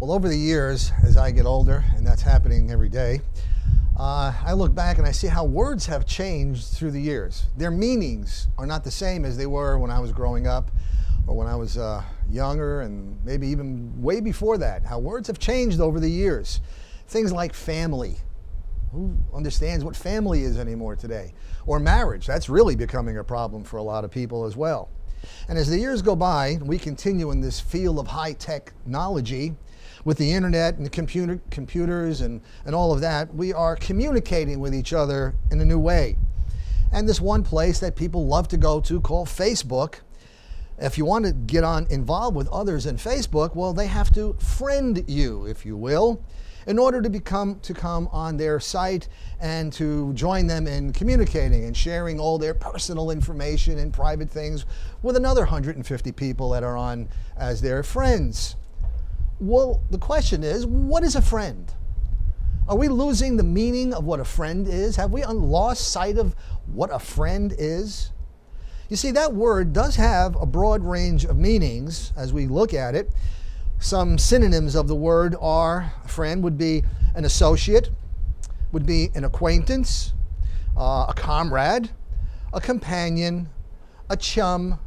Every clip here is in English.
Well, over the years, as I get older, and that's happening every day, I look back and I see how words have changed through the years. Their meanings are not the same as they were when I was growing up or when I was younger, and maybe even way before that. How words have changed over the years. Things like family. Who understands what family is anymore today? Or marriage. That's really becoming a problem for a lot of people as well. And as the years go by, we continue in this field of high technology with the internet and the computers and all of that. We are communicating with each other in a new way. And this one place that people love to go to called Facebook, if you want to get involved with others in Facebook, well, they have to friend you, if you will, in order to come on their site and to join them in communicating and sharing all their personal information and private things with another 150 people that are on as their friends. Well, the question is, what is a friend? Are we losing the meaning of what a friend is? Have we lost sight of what a friend is? You see, that word does have a broad range of meanings as we look at it. Some synonyms of the word are, a friend would be an associate, would be an acquaintance, a comrade, a companion, a chum,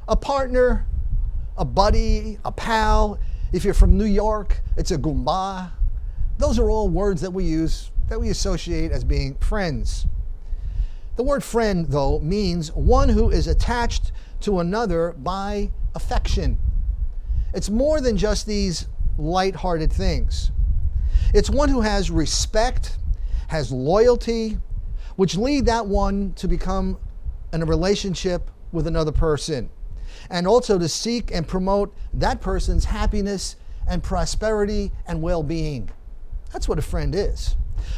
a partner, a buddy, a pal. If you're from New York, it's a gumba. Those are all words that we use, that we associate as being friends. The word friend, though, means one who is attached to another by affection. It's more than just these light-hearted things. It's one who has respect, has loyalty, which lead that one to become in a relationship with another person, and also to seek and promote that person's happiness and prosperity and well-being. That's what a friend is.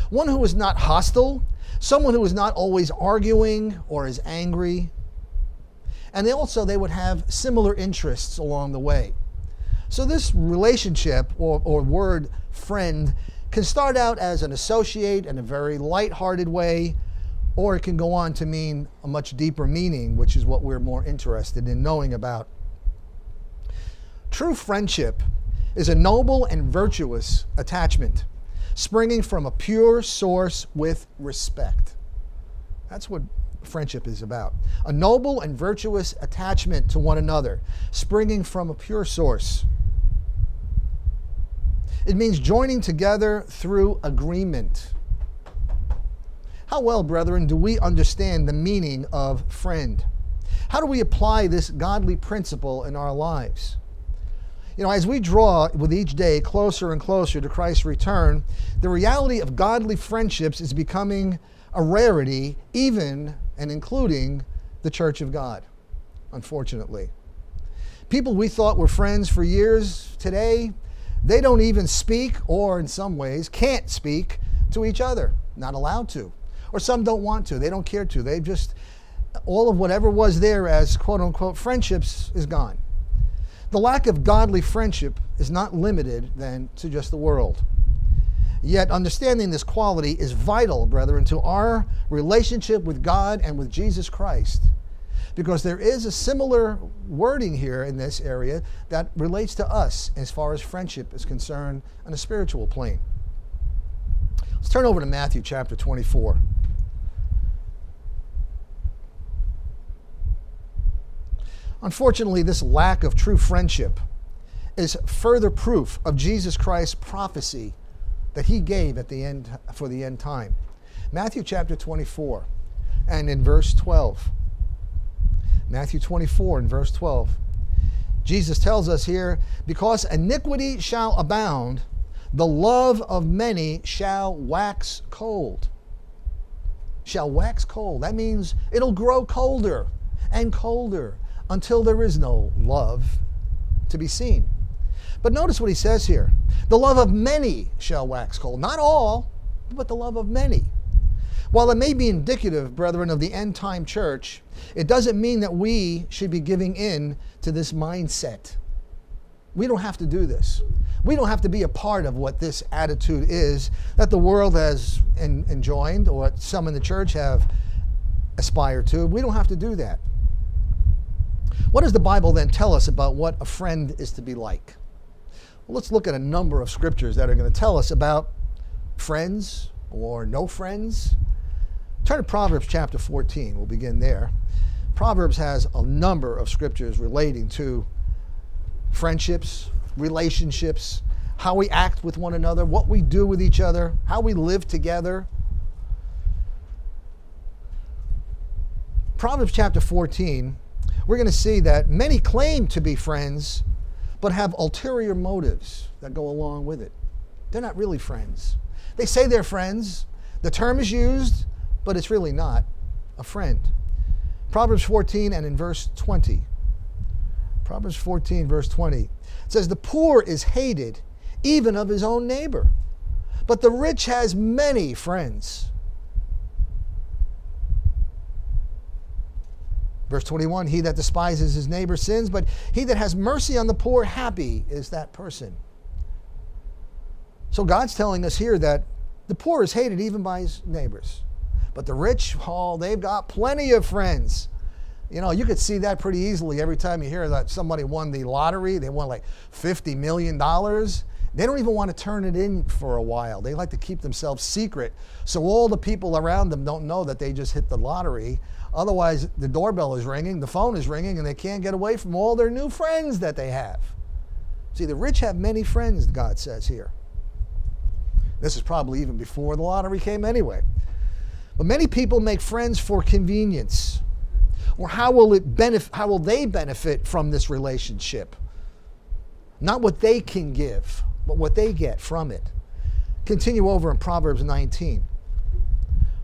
One who is not hostile, someone who is not always arguing or is angry. And they would have similar interests along the way. So this relationship or word friend can start out as an associate in a very light-hearted way, or it can go on to mean a much deeper meaning, which is what we're more interested in knowing about. True friendship is a noble and virtuous attachment, springing from a pure source with respect. That's what friendship is about. A noble and virtuous attachment to one another, springing from a pure source. It means joining together through agreement. How well, brethren, do we understand the meaning of friend? How do we apply this godly principle in our lives? You know, as we draw with each day closer and closer to Christ's return, the reality of godly friendships is becoming a rarity, even and including the Church of God, unfortunately. People we thought were friends for years, today, they don't even speak, or in some ways can't speak to each other, not allowed to. Or some don't want to, they don't care to. They just, all of whatever was there as quote unquote friendships is gone. The lack of godly friendship is not limited then to just the world. Yet understanding this quality is vital, brethren, to our relationship with God and with Jesus Christ. Because there is a similar wording here in this area that relates to us as far as friendship is concerned on a spiritual plane. Let's turn over to Matthew chapter 24. Unfortunately, this lack of true friendship is further proof of Jesus Christ's prophecy that he gave at the end for the end time. Matthew chapter 24 and in verse 12. Matthew 24 and verse 12. Jesus tells us here, because iniquity shall abound, the love of many shall wax cold. Shall wax cold. That means it'll grow colder and colder until there is no love to be seen. But notice what he says here. The love of many shall wax cold. Not all, but the love of many. While it may be indicative, brethren, of the end-time church, it doesn't mean that we should be giving in to this mindset. We don't have to do this. We don't have to be a part of what this attitude is that the world has enjoined, or what some in the church have aspired to. We don't have to do that. What does the Bible then tell us about what a friend is to be like? Well, let's look at a number of scriptures that are going to tell us about friends or no friends. Turn to Proverbs chapter 14. We'll begin there. Proverbs has a number of scriptures relating to friendships, relationships, how we act with one another, what we do with each other, how we live together. Proverbs chapter 14, we're going to see that many claim to be friends, but have ulterior motives that go along with it. They're not really friends. They say they're friends. The term is used, but it's really not a friend. Proverbs 14 and in verse 20. Proverbs 14, verse 20. It says, the poor is hated even of his own neighbor, but the rich has many friends. Verse 21, he that despises his neighbor sins, but he that has mercy on the poor, happy is that person. So God's telling us here that the poor is hated even by his neighbors. But the rich, oh, they've got plenty of friends. You know, you could see that pretty easily every time you hear that somebody won the lottery. They won like $50 million. They don't even want to turn it in for a while. They like to keep themselves secret so all the people around them don't know that they just hit the lottery. Otherwise, the doorbell is ringing, the phone is ringing, and they can't get away from all their new friends that they have. See, the rich have many friends, God says here. This is probably even before the lottery came anyway. But many people make friends for convenience. Or how will they benefit from this relationship? Not what they can give, but what they get from it. Continue over in Proverbs 19.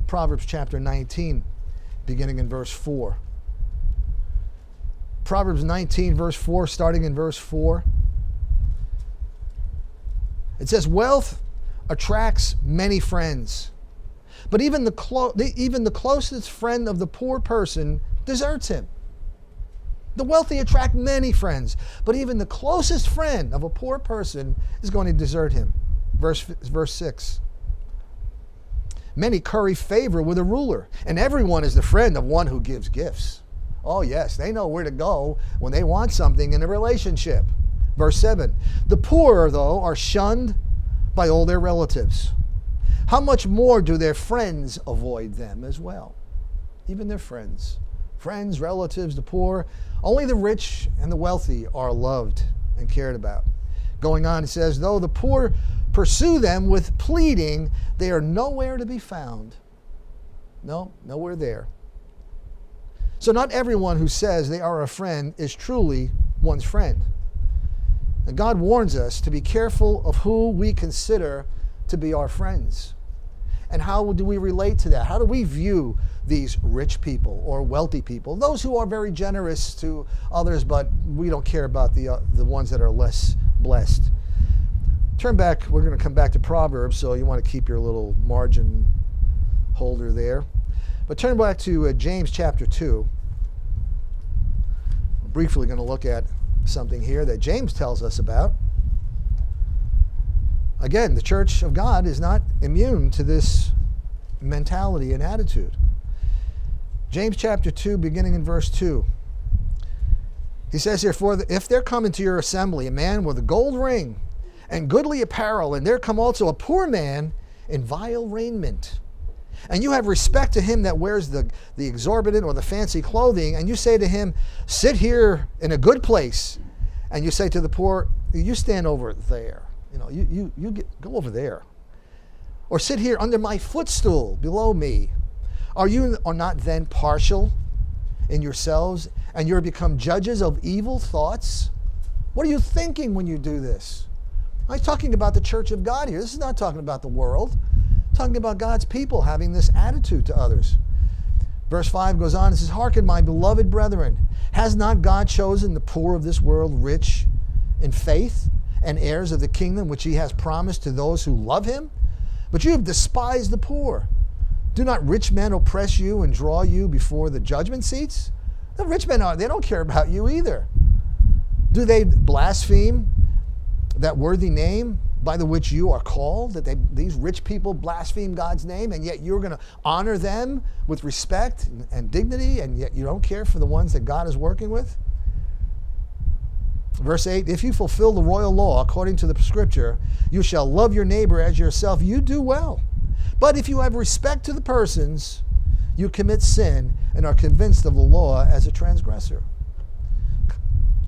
Proverbs chapter 19, beginning in verse 4. Proverbs 19, verse 4, starting in verse 4. It says, wealth attracts many friends, but even the closest friend of the poor person deserts him. The wealthy attract many friends, but even the closest friend of a poor person is going to desert him. Verse 6. Many curry favor with a ruler, and everyone is the friend of one who gives gifts. Oh yes, they know where to go when they want something in a relationship. Verse 7. The poor, though, are shunned by all their relatives. How much more do their friends avoid them as well? Even their friends. Friends, relatives, the poor. Only the rich and the wealthy are loved and cared about. Going on, it says, though the poor pursue them with pleading, they are nowhere to be found. No, nowhere there. So not everyone who says they are a friend is truly one's friend. And God warns us to be careful of who we consider to be our friends. And how do we relate to that? How do we view these rich people or wealthy people? Those who are very generous to others, but we don't care about the ones that are less blessed. Turn back, we're going to come back to Proverbs, so you want to keep your little margin holder there. But turn back to James chapter 2. We're briefly going to look at something here that James tells us about. Again, the church of God is not immune to this mentality and attitude. James chapter 2, beginning in verse 2. He says here, for if there come into your assembly a man with a gold ring and goodly apparel, and there come also a poor man in vile raiment, and you have respect to him that wears the exorbitant or the fancy clothing, and you say to him, sit here in a good place, and you say to the poor, you stand over there. You know, you go over there. Or sit here under my footstool below me. Are not then partial in yourselves, and you're become judges of evil thoughts? What are you thinking when you do this? I'm talking about the church of God here. This is not talking about the world. I'm talking about God's people having this attitude to others. Verse 5 goes on and says, hearken, my beloved brethren, has not God chosen the poor of this world rich in faith and heirs of the kingdom which he has promised to those who love him? But you have despised the poor. Do not rich men oppress you and draw you before the judgment seats? The rich men they don't care about you either. Do they blaspheme that worthy name by the which you are called? That these rich people blaspheme God's name, and yet you're going to honor them with respect and dignity, and yet you don't care for the ones that God is working with? Verse 8, if you fulfill the royal law according to the scripture, you shall love your neighbor as yourself, you do well. But if you have respect to the persons, you commit sin and are convinced of the law as a transgressor.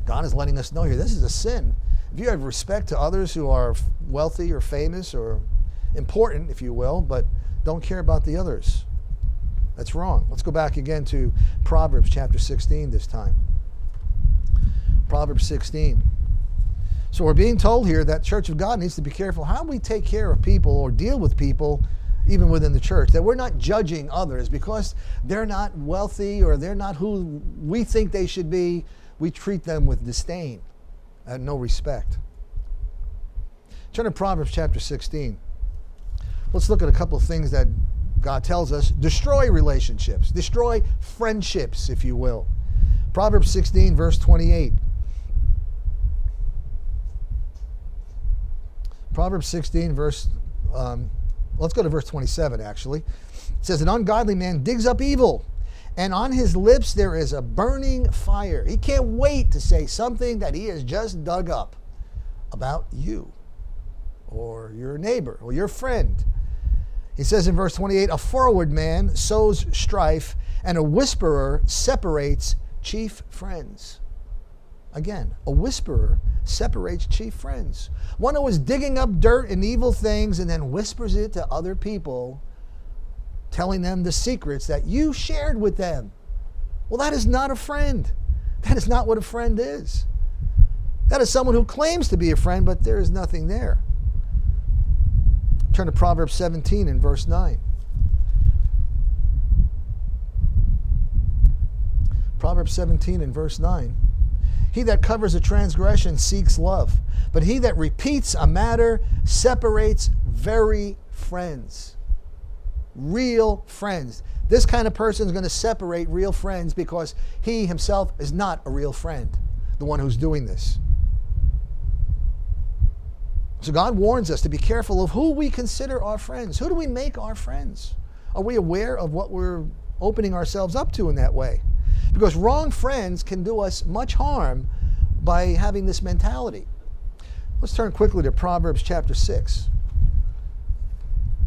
God is letting us know here, this is a sin. If you have respect to others who are wealthy or famous or important, if you will, but don't care about the others, that's wrong. Let's go back again to Proverbs chapter 16 this time. Proverbs 16. So we're being told here that Church of God needs to be careful how we take care of people or deal with people even within the church, that we're not judging others because they're not wealthy or they're not who we think they should be. We treat them with disdain and no respect. Turn to Proverbs chapter 16. Let's look at a couple of things that God tells us. Destroy relationships. Destroy friendships, if you will. Proverbs 16, verse 28. Proverbs 16, let's go to verse 27, actually. It says, an ungodly man digs up evil, and on his lips there is a burning fire. He can't wait to say something that he has just dug up about you or your neighbor or your friend. He says in verse 28, a forward man sows strife, and a whisperer separates chief friends. Again, a whisperer separates chief friends. One who is digging up dirt and evil things and then whispers it to other people, telling them the secrets that you shared with them. Well, that is not a friend. That is not what a friend is. That is someone who claims to be a friend, but there is nothing there. Turn to Proverbs 17 and verse 9. Proverbs 17 and verse 9. He that covers a transgression seeks love, but he that repeats a matter separates very friends. Real friends. This kind of person is going to separate real friends because he himself is not a real friend, the one who's doing this. So God warns us to be careful of who we consider our friends. Who do we make our friends? Are we aware of what we're opening ourselves up to in that way? Because wrong friends can do us much harm by having this mentality. Let's turn quickly to Proverbs chapter 6.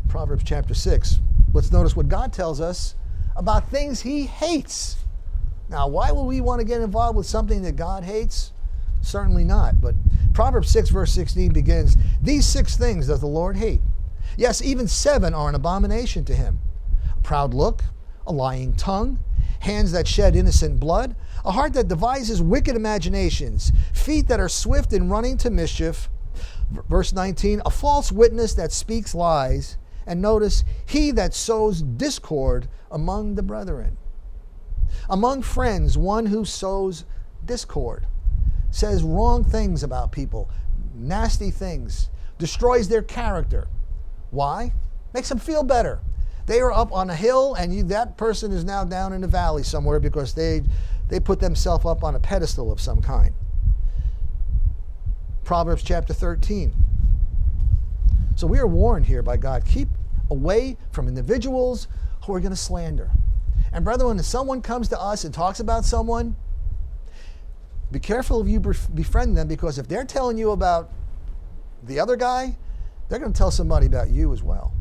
Proverbs chapter 6. Let's notice what God tells us about things he hates. Now, why would we want to get involved with something that God hates? Certainly not. But Proverbs 6 verse 16 begins, these 6 things does the Lord hate. Yes, even 7 are an abomination to him. A proud look, a lying tongue, hands that shed innocent blood, a heart that devises wicked imaginations, feet that are swift in running to mischief. Verse 19, a false witness that speaks lies. And notice, he that sows discord among the brethren. Among friends, one who sows discord, says wrong things about people, nasty things, destroys their character. Why? Makes them feel better. They are up on a hill and that person is now down in the valley somewhere because they put themselves up on a pedestal of some kind. Proverbs chapter 13. So we are warned here by God, keep away from individuals who are going to slander. And brethren, if someone comes to us and talks about someone, be careful if you befriend them, because if they're telling you about the other guy, they're going to tell somebody about you as well.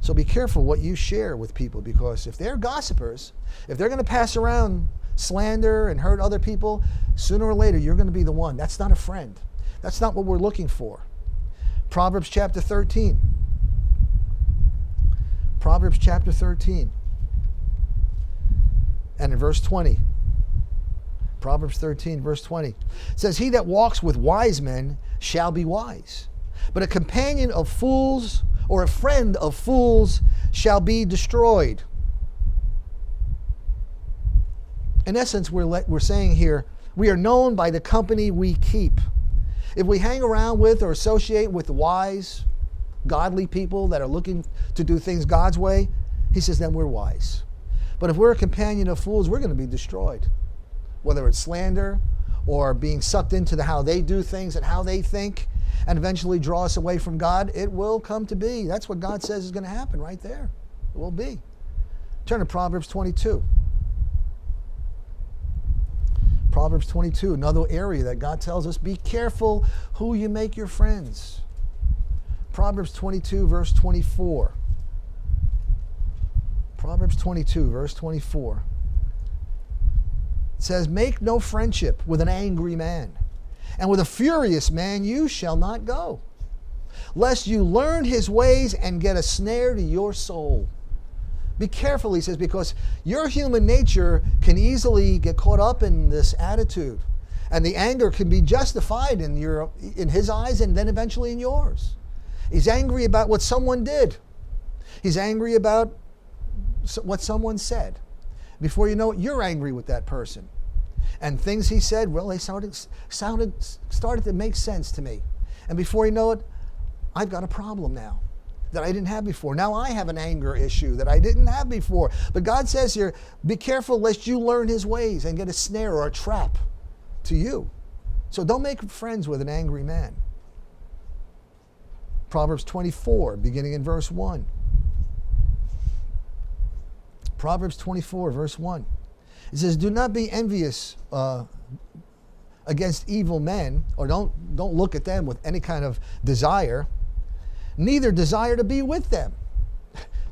So be careful what you share with people, because if they're gossipers, if they're going to pass around slander and hurt other people, sooner or later you're going to be the one. That's not a friend. That's not what we're looking for. Proverbs chapter 13. Proverbs chapter 13. And in verse 20. Proverbs 13, verse 20. It says, he that walks with wise men shall be wise, but a companion of fools or a friend of fools shall be destroyed. In essence, we're saying here, we are known by the company we keep. If we hang around with or associate with wise, godly people that are looking to do things God's way, he says, then we're wise. But if we're a companion of fools, we're going to be destroyed. Whether it's slander or being sucked into how they do things and how they think, and eventually draw us away from God, it will come to be. That's what God says is going to happen right there. It will be. Turn to Proverbs 22. Proverbs 22, another area that God tells us, be careful who you make your friends. Proverbs 22, verse 24. Proverbs 22, verse 24. It says, make no friendship with an angry man, and with a furious man you shall not go, lest you learn his ways and get a snare to your soul. Be careful, he says, because your human nature can easily get caught up in this attitude. And the anger can be justified in his eyes and then eventually in yours. He's angry about what someone did. He's angry about what someone said. Before you know it, you're angry with that person. And things he said, well, they started to make sense to me. And before you know it, I've got a problem now that I didn't have before. Now I have an anger issue that I didn't have before. But God says here, be careful lest you learn his ways and get a snare or a trap to you. So don't make friends with an angry man. Proverbs 24, beginning in verse 1. Proverbs 24, verse 1. It says, do not be envious against evil men, or don't look at them with any kind of desire, neither desire to be with them.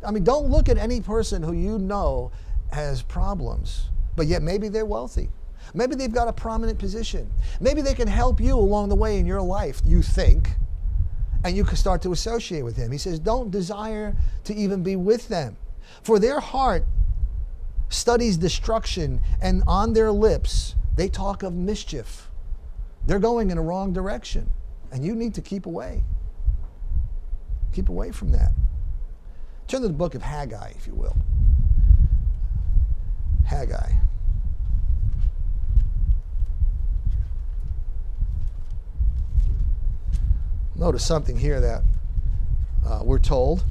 I mean, don't look at any person who you know has problems, but yet maybe they're wealthy. Maybe they've got a prominent position. Maybe they can help you along the way in your life, you think, and you can start to associate with him. He says, don't desire to even be with them. For their heart studies destruction, and on their lips they talk of mischief. They're going in a wrong direction, and you need to keep away. Keep away from that. Turn to the book of Haggai, if you will. Haggai. Notice something here that we're told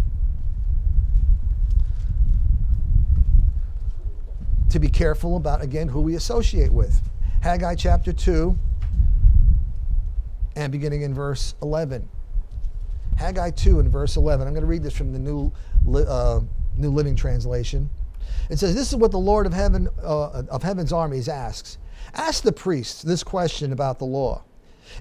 to be careful about, again, who we associate with. Haggai chapter 2 and beginning in verse 11. Haggai 2 and verse 11. I'm going to read this from the New Living Translation. It says, this is what the Lord of heaven's armies asks. Ask the priests this question about the law.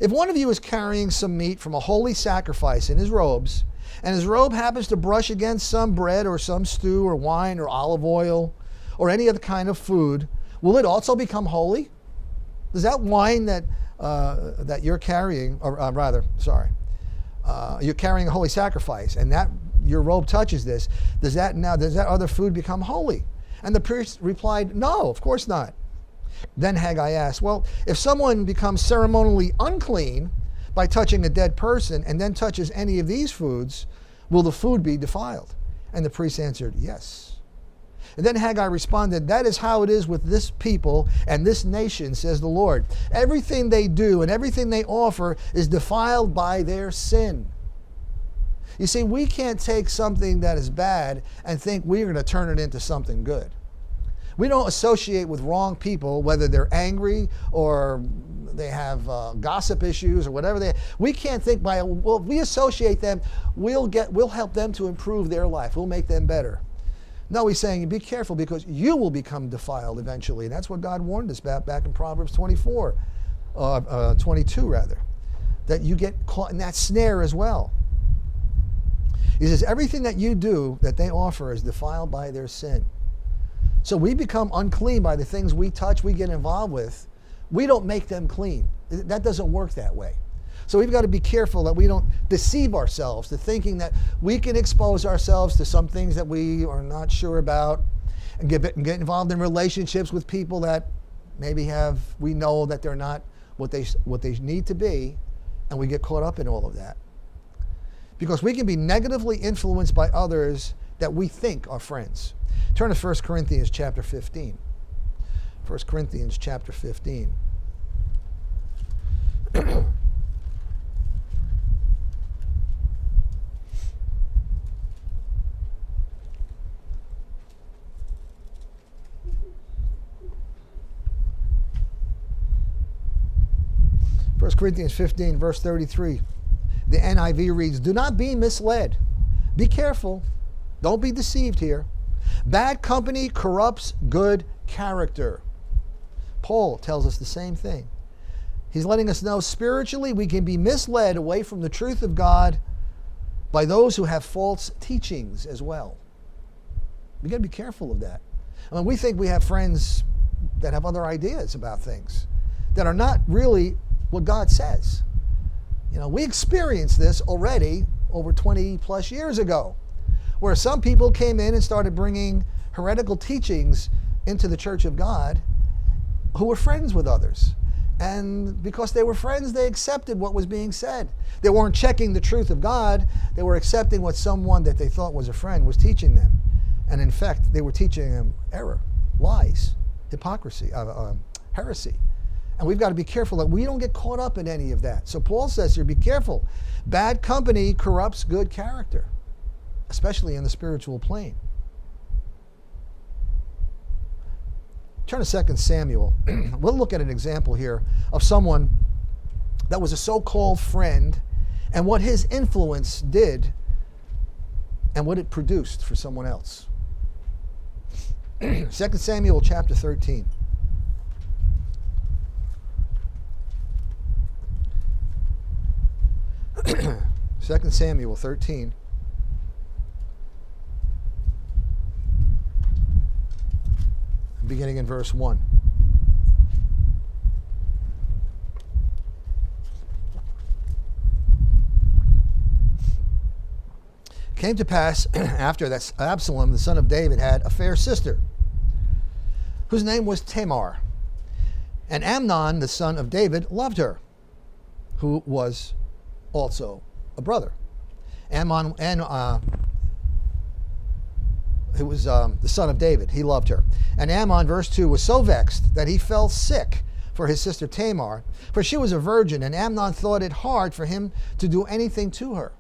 If one of you is carrying some meat from a holy sacrifice in his robes, and his robe happens to brush against some bread or some stew or wine or olive oil or any other kind of food, will it also become holy? Does that wine that you're carrying, you're carrying a holy sacrifice, and that your robe touches this, does that other food become holy? And the priest replied, no, of course not. Then Haggai asked, well, if someone becomes ceremonially unclean by touching a dead person and then touches any of these foods, will the food be defiled? And the priest answered, yes. And then Haggai responded, that is how it is with this people and this nation, says the Lord. Everything they do and everything they offer is defiled by their sin. You see, we can't take something that is bad and think we're going to turn it into something good. We don't associate with wrong people, whether they're angry or they have gossip issues or whatever we can't think if we associate them, we'll help them to improve their life. We'll make them better. No, he's saying, be careful because you will become defiled eventually. And that's what God warned us about back in Proverbs 22 rather. That you get caught in that snare as well. He says, everything that you do that they offer is defiled by their sin. So we become unclean by the things we touch, we get involved with. We don't make them clean. That doesn't work that way. So we've got to be careful that we don't deceive ourselves to thinking that we can expose ourselves to some things that we are not sure about and get involved in relationships with people that maybe we know that they're not what they need to be, and we get caught up in all of that. Because we can be negatively influenced by others that we think are friends. Turn to 1 Corinthians chapter 15. 1 Corinthians chapter 15. 1 Corinthians 15, verse 33. The NIV reads, do not be misled. Be careful. Don't be deceived here. Bad company corrupts good character. Paul tells us the same thing. He's letting us know spiritually we can be misled away from the truth of God by those who have false teachings as well. We got to be careful of that. I mean, we think we have friends that have other ideas about things that are not really what God says. We experienced this already over 20 plus years ago, where some people came in and started bringing heretical teachings into the church of God who were friends with others. And because they were friends, they accepted what was being said. They weren't checking the truth of God. They were accepting what someone that they thought was a friend was teaching them. And in fact, they were teaching them error, lies, hypocrisy, heresy. And we've got to be careful that we don't get caught up in any of that. So Paul says here, be careful. Bad company corrupts good character, especially in the spiritual plane. Turn to 2 Samuel. We'll look at an example here of someone that was a so-called friend and what his influence did and what it produced for someone else. 2 Samuel chapter 13. 2 Samuel 13. Beginning in verse 1. Came to pass after that Absalom, the son of David, had a fair sister, whose name was Tamar. And Amnon, the son of David, loved her, who was also a brother. Ammon, and who was the son of David, he loved her. And Ammon, verse 2, was so vexed that he fell sick for his sister Tamar, for she was a virgin, and Amnon thought it hard for him to do anything to her.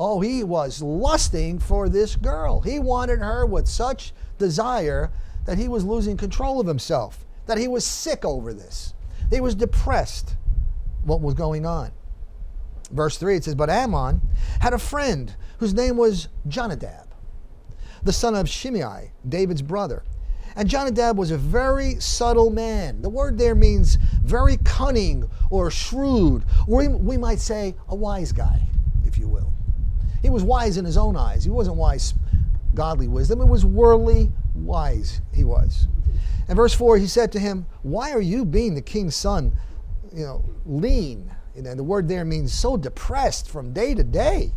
Oh, he was lusting for this girl. He wanted her with such desire that he was losing control of himself, that he was sick over this. He was depressed what was going on. Verse 3, it says, but Ammon had a friend whose name was Jonadab, the son of Shimei, David's brother. And Jonadab was a very subtle man. The word there means very cunning or shrewd, or we might say a wise guy, if you will. He was wise in his own eyes. He wasn't wise, godly wisdom. It was worldly wise he was. And verse 4, he said to him, why are you, being the king's son, lean? And the word there means so depressed from day to day.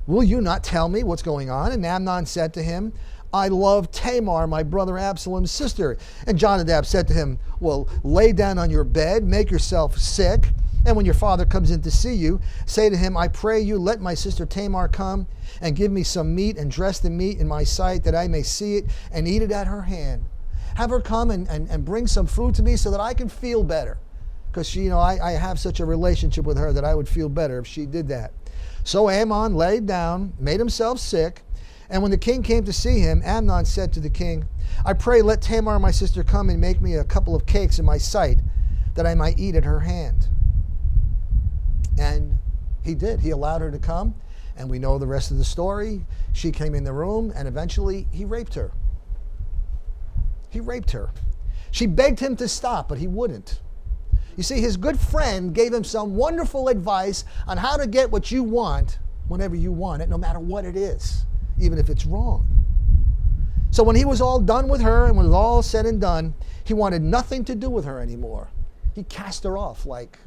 Will you not tell me what's going on? And Amnon said to him, I love Tamar, my brother Absalom's sister. And Jonadab said to him, well, lay down on your bed, make yourself sick, and when your father comes in to see you, say to him, I pray you, let my sister Tamar come and give me some meat and dress the meat in my sight that I may see it and eat it at her hand. Have her come and bring some food to me so that I can feel better. Because I have such a relationship with her that I would feel better if she did that. So Ammon laid down, made himself sick, and when the king came to see him, Amnon said to the king, I pray let Tamar my sister come and make me a couple of cakes in my sight that I might eat at her hand. And he did. He allowed her to come, and we know the rest of the story. She came in the room, and eventually he raped her. He raped her. She begged him to stop, but he wouldn't. You see, his good friend gave him some wonderful advice on how to get what you want whenever you want it, no matter what it is, even if it's wrong. So when he was all done with her and when it was all said and done, he wanted nothing to do with her anymore. He cast her off like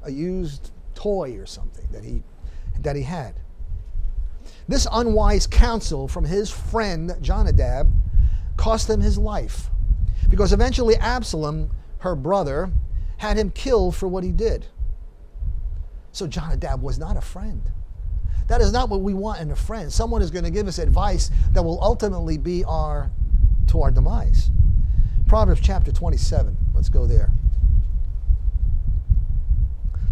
a used toy or something that he had. This unwise counsel from his friend Jonadab cost him his life, because eventually Absalom, her brother, had him killed for what he did. So Jonadab was not a friend. That is not what we want in a friend. Someone is going to give us advice that will ultimately be to our demise. Proverbs chapter 27. Let's go there.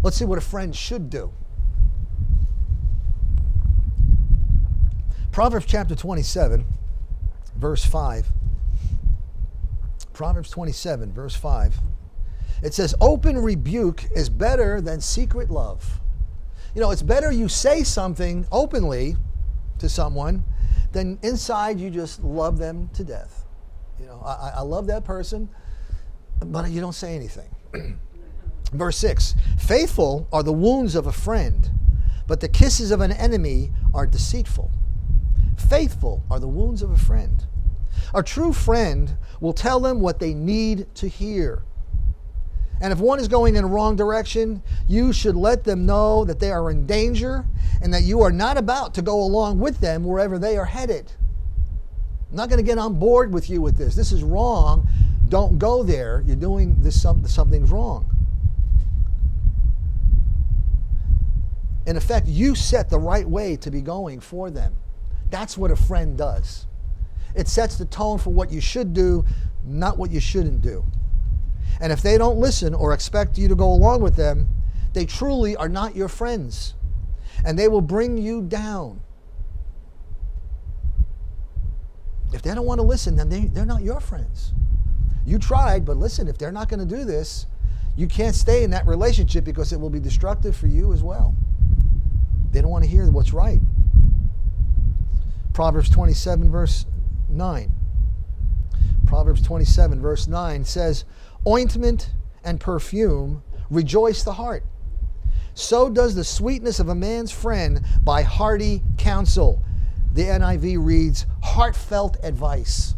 Let's see what a friend should do. Proverbs chapter 27, verse 5. Proverbs 27, verse 5. It says, open rebuke is better than secret love. It's better you say something openly to someone than inside you just love them to death. I love that person, but you don't say anything. Verse 6, faithful are the wounds of a friend, but the kisses of an enemy are deceitful. Faithful are the wounds of a friend. A true friend will tell them what they need to hear. And if one is going in a wrong direction, you should let them know that they are in danger and that you are not about to go along with them wherever they are headed. I'm not going to get on board with you with this. This is wrong. Don't go there. You're doing this, something's wrong. In effect, you set the right way to be going for them. That's what a friend does. It sets the tone for what you should do, not what you shouldn't do. And if they don't listen or expect you to go along with them, they truly are not your friends. And they will bring you down. If they don't want to listen, then they're not your friends. You tried, but listen, if they're not going to do this, you can't stay in that relationship because it will be destructive for you as well. They don't want to hear what's right. Proverbs 27, verse 9. Proverbs 27, verse 9 says, ointment and perfume rejoice the heart. So does the sweetness of a man's friend by hearty counsel. The NIV reads, heartfelt advice.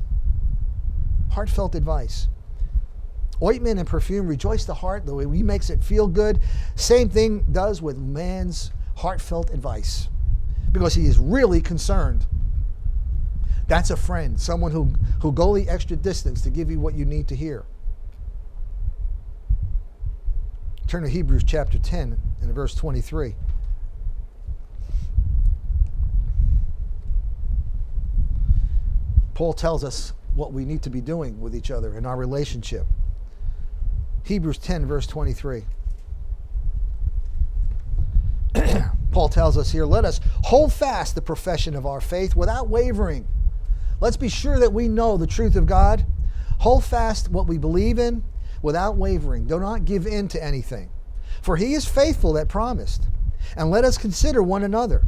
Heartfelt advice. Ointment and perfume rejoice the heart, the way he makes it feel good. Same thing does with man's heartfelt advice, because he is really concerned. That's a friend, someone who go the extra distance to give you what you need to hear. Turn to Hebrews chapter 10 and verse 23. Paul tells us what we need to be doing with each other in our relationship. Hebrews 10 verse 23. Paul tells us here, let us hold fast the profession of our faith without wavering. Let's be sure that we know the truth of God. Hold fast what we believe in without wavering. Do not give in to anything. For he is faithful that promised. And let us consider one another,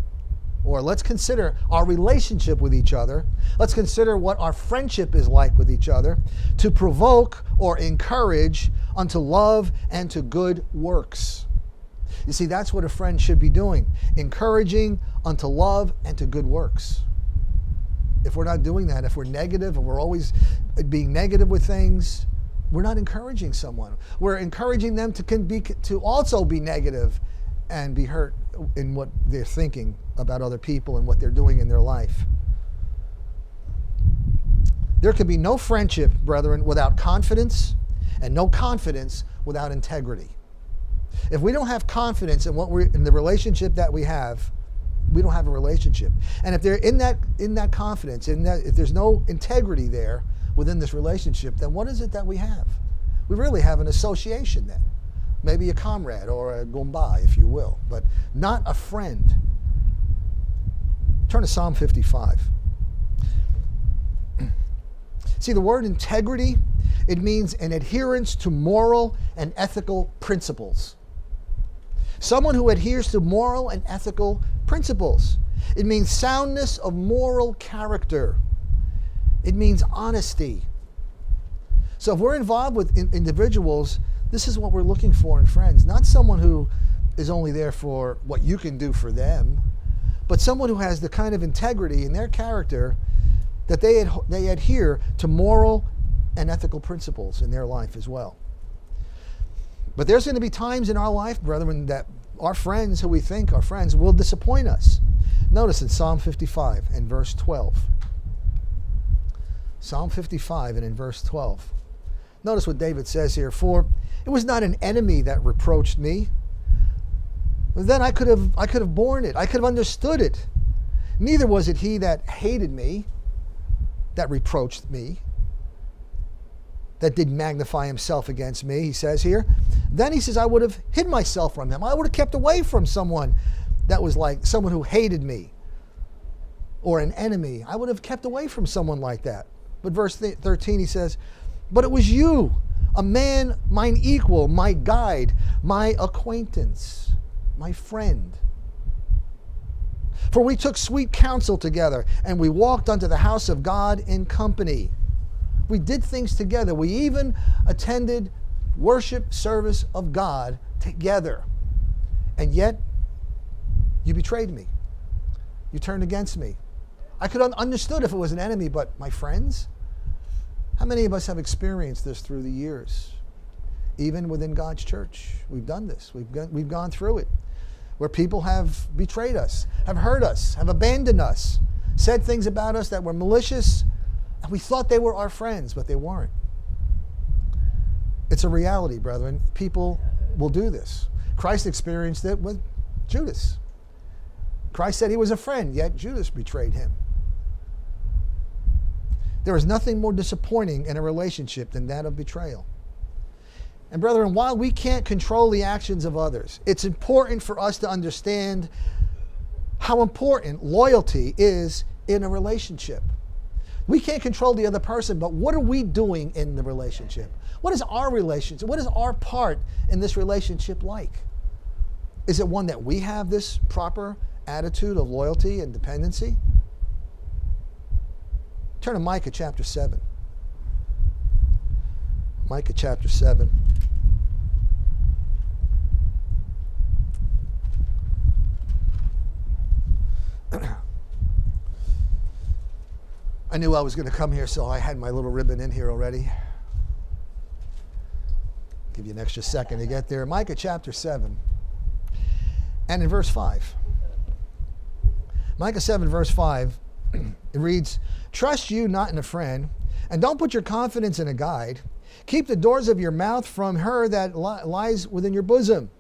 or let's consider our relationship with each other. Let's consider what our friendship is like with each other, to provoke or encourage unto love and to good works. You see, that's what a friend should be doing, encouraging unto love and to good works. If we're not doing that, if we're negative, and we're always being negative with things, we're not encouraging someone. We're encouraging them to also be negative and be hurt in what they're thinking about other people and what they're doing in their life. There can be no friendship, brethren, without confidence, and no confidence without integrity. If we don't have confidence in in the relationship that we have, we don't have a relationship. And if they're in that confidence, if there's no integrity there within this relationship, then what is it that we have? We really have an association then. Maybe a comrade or a gumba, if you will, but not a friend. Turn to Psalm 55. See, the word integrity, it means an adherence to moral and ethical principles. Someone who adheres to moral and ethical principles. It means soundness of moral character. It means honesty. So if we're involved with individuals, this is what we're looking for in friends. Not someone who is only there for what you can do for them, but someone who has the kind of integrity in their character that they adhere to moral and ethical principles in their life as well. But there's going to be times in our life, brethren, that our friends who we think are friends will disappoint us. Notice in Psalm 55 and verse 12. Psalm 55 and in verse 12. Notice what David says here. For it was not an enemy that reproached me. Then I could have borne it. I could have understood it. Neither was it he that hated me, that reproached me, that did magnify himself against me, he says here. Then he says, I would have hid myself from him. I would have kept away from someone that was like someone who hated me or an enemy. I would have kept away from someone like that. But verse 13, he says, but it was you, a man, mine equal, my guide, my acquaintance, my friend. For we took sweet counsel together, and we walked unto the house of God in company. We did things together. We even attended worship service of God together. And yet, you betrayed me. You turned against me. I could have understood if it was an enemy, but my friends? How many of us have experienced this through the years? Even within God's church, we've done this. We've gone through it, where people have betrayed us, have hurt us, have abandoned us, said things about us that were malicious, and we thought they were our friends, but they weren't. It's a reality, brethren. People will do this. Christ experienced it with Judas. Christ said he was a friend, yet Judas betrayed him. There is nothing more disappointing in a relationship than that of betrayal. And brethren, while we can't control the actions of others, it's important for us to understand how important loyalty is in a relationship. We can't control the other person, but what are we doing in the relationship? What is our relationship? What is our part in this relationship like? Is it one that we have this proper attitude of loyalty and dependency? Turn to Micah chapter 7. Micah chapter 7. I knew I was going to come here, so I had my little ribbon in here already. Give you an extra second to get there. Micah chapter 7. And in verse 5. Micah 7, verse 5, it reads, "Trust you not in a friend, and don't put your confidence in a guide. Keep the doors of your mouth from her that lies within your bosom.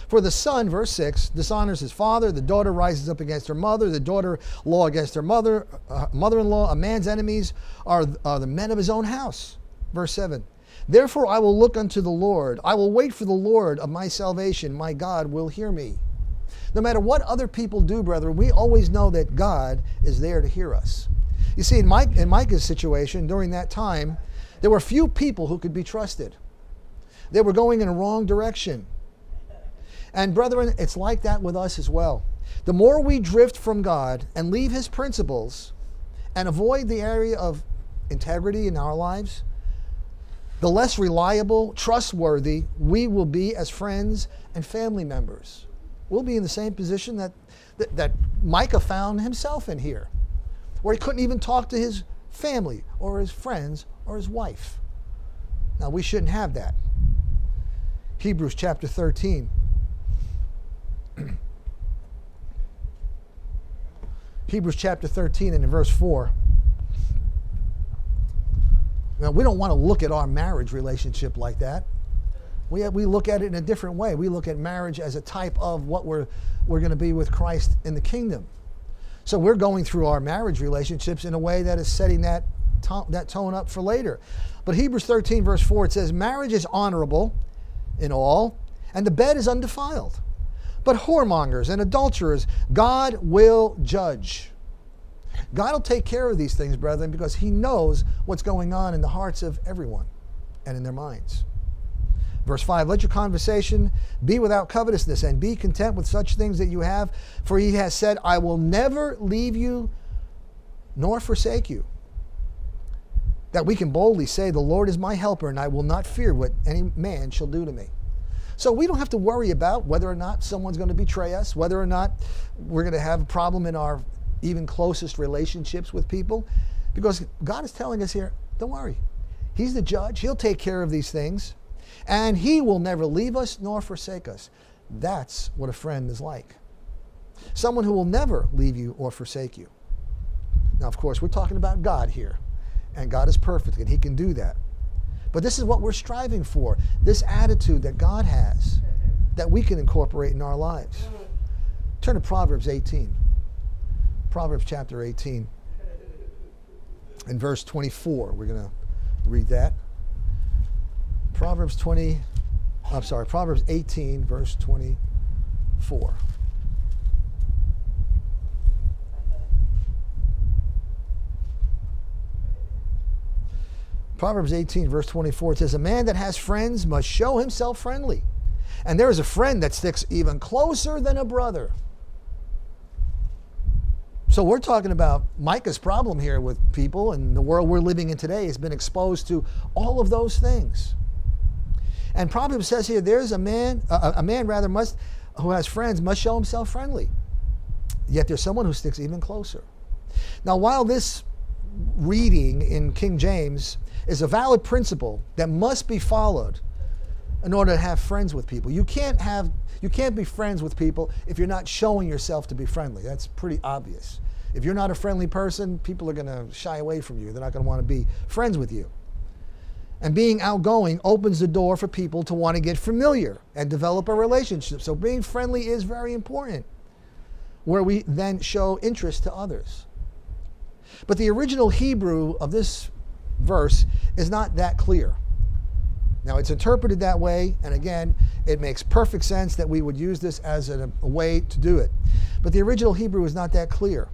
For the son," verse 6, "dishonors his father, the daughter rises up against her mother, the daughter-in-law against her mother-in-law. A man's enemies are the men of his own house." Verse 7, "Therefore I will look unto the Lord. I will wait for the Lord of my salvation. My God will hear me." No matter what other people do, brethren, we always know that God is there to hear us. You see, in Micah's situation, during that time, there were few people who could be trusted. They were going in a wrong direction. And brethren, it's like that with us as well. The more we drift from God and leave His principles and avoid the area of integrity in our lives, the less reliable, trustworthy we will be as friends and family members. We'll be in the same position that Micah found himself in here, where he couldn't even talk to his family or his friends or his wife. Now, we shouldn't have that. Hebrews chapter 13. Hebrews chapter 13 and in verse 4. Now, we don't want to look at our marriage relationship like that. We look at it in a different way. We look at marriage as a type of what we're going to be with Christ in the kingdom. So we're going through our marriage relationships in a way that is setting that tone up for later. But Hebrews 13 verse 4, it says, "Marriage is honorable in all, and the bed is undefiled. But whoremongers and adulterers God will judge." God will take care of these things, brethren, because He knows what's going on in the hearts of everyone and in their minds. Verse 5, "Let your conversation be without covetousness, and be content with such things that you have. For He has said, I will never leave you nor forsake you. That we can boldly say, the Lord is my helper, and I will not fear what any man shall do to me." So we don't have to worry about whether or not someone's going to betray us, whether or not we're going to have a problem in our even closest relationships with people, because God is telling us here, don't worry. He's the judge. He'll take care of these things. And He will never leave us nor forsake us. That's what a friend is like. Someone who will never leave you or forsake you. Now, of course, we're talking about God here. And God is perfect, and He can do that. But this is what we're striving for. This attitude that God has, that we can incorporate in our lives. Turn to Proverbs 18. Proverbs chapter 18. In verse 24, we're going to read that. Proverbs 18, verse 24. Proverbs 18, verse 24, it says, "A man that has friends must show himself friendly, and there is a friend that sticks even closer than a brother." So we're talking about Micah's problem here with people, and the world we're living in today has been exposed to all of those things. And Proverbs says here, there's a man who has friends must show himself friendly. Yet there's someone who sticks even closer. Now, while this reading in King James is a valid principle that must be followed in order to have friends with people, you can't be friends with people if you're not showing yourself to be friendly. That's pretty obvious. If you're not a friendly person, people are going to shy away from you. They're not going to want to be friends with you. And being outgoing opens the door for people to want to get familiar and develop a relationship. So being friendly is very important, where we then show interest to others. But the original Hebrew of this verse is not that clear. Now, it's interpreted that way, and again, it makes perfect sense that we would use this as a way to do it. But the original Hebrew is not that clear.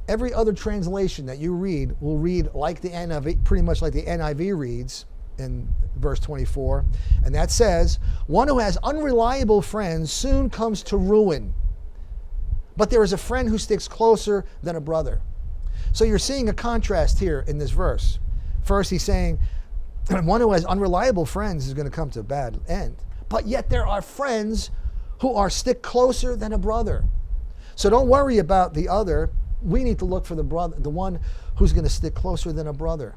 Every other translation that you read will read like the NIV, pretty much like the NIV reads in verse 24, and that says, "One who has unreliable friends soon comes to ruin, but there is a friend who sticks closer than a brother." So you're seeing a contrast here in this verse. First, he's saying, one who has unreliable friends is going to come to a bad end. But yet there are friends who stick closer than a brother. So don't worry about the other. We need to look for the one who's going to stick closer than a brother.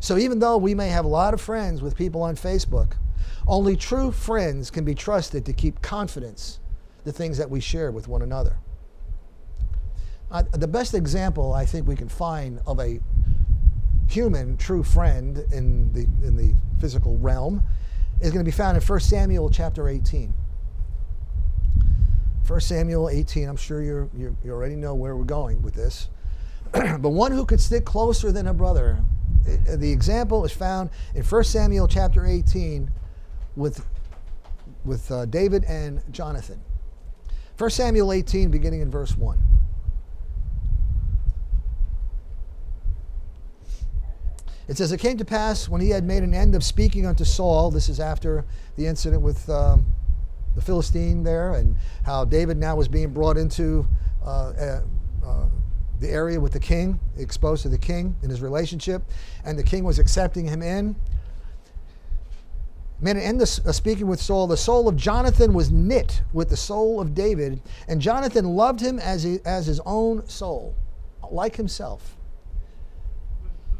So even though we may have a lot of friends with people on Facebook, only true friends can be trusted to keep confidence the things that we share with one another. The best example I think we can find of a human true friend in the physical realm is going to be found in 1 Samuel chapter 18. 1 Samuel 18, I'm sure you already know where we're going with this. But one who could stick closer than a brother, the example is found in 1 Samuel chapter 18 with David and Jonathan. 1 Samuel 18, beginning in verse 1. It says, "It came to pass when he had made an end of speaking unto Saul," this is after the incident with the Philistine there, and how David now was being brought into the area with the king, exposed to the king in his relationship, and the king was accepting him in. Made an end of speaking with Saul. The soul of Jonathan was knit with the soul of David, and Jonathan loved him as his own soul, like himself.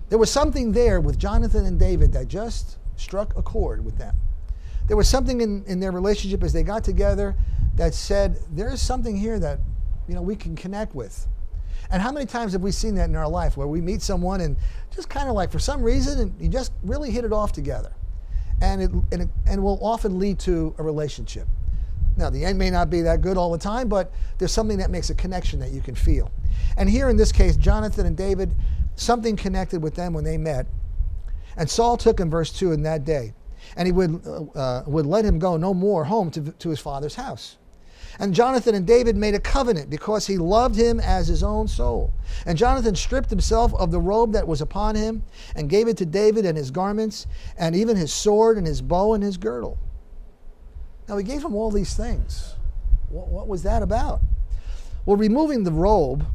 There was something there with Jonathan and David that just struck a chord with them. There was something in their relationship as they got together that said, there's something here that we can connect with. And how many times have we seen that in our life where we meet someone and just kind of like for some reason you just really hit it off together, and it will often lead to a relationship. Now the end may not be that good all the time, but there's something that makes a connection that you can feel. And here in this case, Jonathan and David, something connected with them when they met. And Saul took him, verse 2, in that day, and he would let him go no more home to his father's house. And Jonathan and David made a covenant because he loved him as his own soul. And Jonathan stripped himself of the robe that was upon him and gave it to David and his garments and even his sword and his bow and his girdle. Now he gave him all these things. What was that about? Well, removing the robe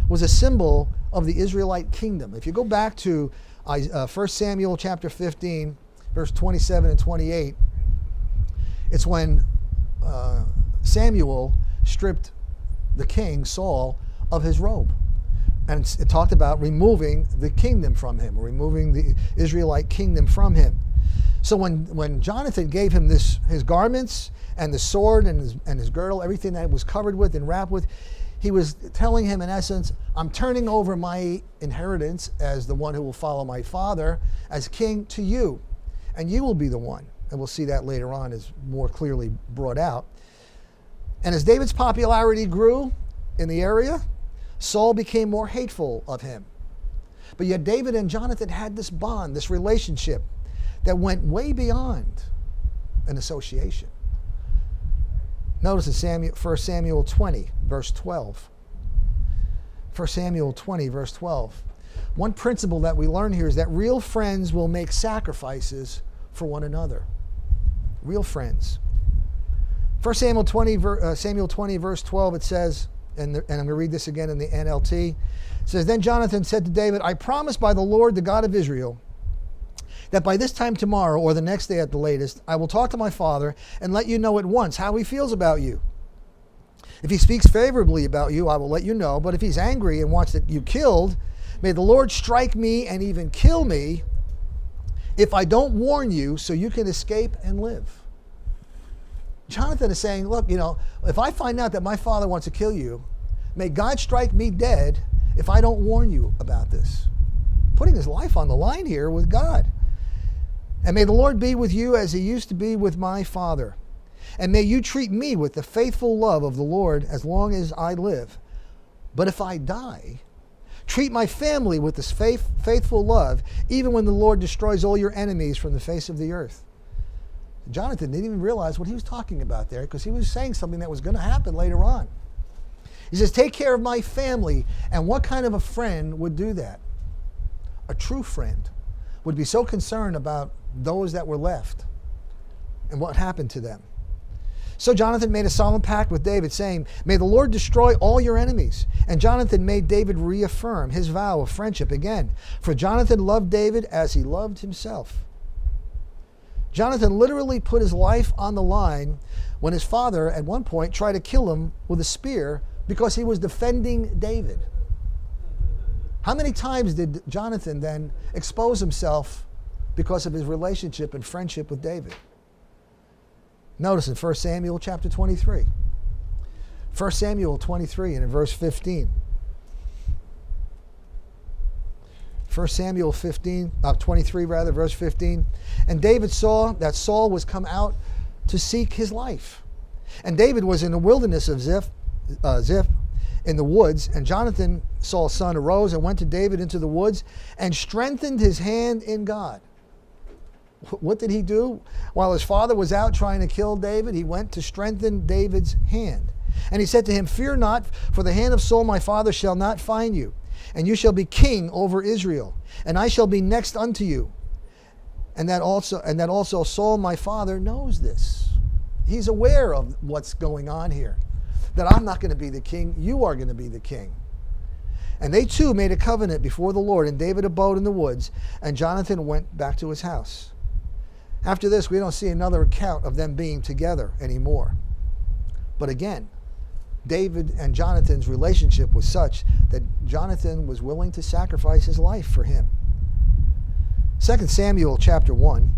was a symbol of the Israelite kingdom. If you go back to 1 Samuel chapter 15, verse 27 and 28, it's when Samuel stripped the king, Saul, of his robe. And it talked about removing the kingdom from him, removing the Israelite kingdom from him. So when Jonathan gave him his garments and the sword and his girdle, everything that it was covered with and wrapped with, he was telling him, in essence, I'm turning over my inheritance as the one who will follow my father as king to you, and you will be the one. And we'll see that later on is more clearly brought out. And as David's popularity grew in the area, Saul became more hateful of him. But yet David and Jonathan had this bond, this relationship that went way beyond an association. Notice in 1 Samuel 20, verse 12. 1 Samuel 20, verse 12. One principle that we learn here is that real friends will make sacrifices for one another. Real friends. 1 Samuel 20, verse 12, it says, And I'm going to read this again in the NLT. It says, Then Jonathan said to David, I promise by the Lord, the God of Israel, that by this time tomorrow or the next day at the latest, I will talk to my father and let you know at once how he feels about you. If he speaks favorably about you, I will let you know. But if he's angry and wants you killed, may the Lord strike me and even kill me if I don't warn you so you can escape and live. Jonathan is saying, look, if I find out that my father wants to kill you, may God strike me dead if I don't warn you about this. Putting his life on the line here with God. And may the Lord be with you as he used to be with my father. And may you treat me with the faithful love of the Lord as long as I live. But if I die, treat my family with this faithful love, even when the Lord destroys all your enemies from the face of the earth. Jonathan didn't even realize what he was talking about there, because he was saying something that was going to happen later on. He says, take care of my family. And what kind of a friend would do that? A true friend would be so concerned about those that were left and what happened to them. So Jonathan made a solemn pact with David, saying, may the Lord destroy all your enemies. And Jonathan made David reaffirm his vow of friendship again. For Jonathan loved David as he loved himself. Jonathan literally put his life on the line when his father, at one point, tried to kill him with a spear because he was defending David. How many times did Jonathan then expose himself because of his relationship and friendship with David? Notice in 1 Samuel chapter 23. 1 Samuel 23 and in verse 15. 1 Samuel 23, verse 15. And David saw that Saul was come out to seek his life. And David was in the wilderness of Ziph in the woods. And Jonathan, Saul's son, arose and went to David into the woods and strengthened his hand in God. What did he do? While his father was out trying to kill David, he went to strengthen David's hand. And he said to him, fear not, for the hand of Saul my father shall not find you. And you shall be king over Israel, and I shall be next unto you. And that also Saul my father knows this. He's aware of what's going on here. That I'm not going to be the king, you are going to be the king. And they too made a covenant before the Lord, and David abode in the woods, and Jonathan went back to his house. After this, we don't see another account of them being together anymore. But again, David and Jonathan's relationship was such that Jonathan was willing to sacrifice his life for him. 2 Samuel chapter 1.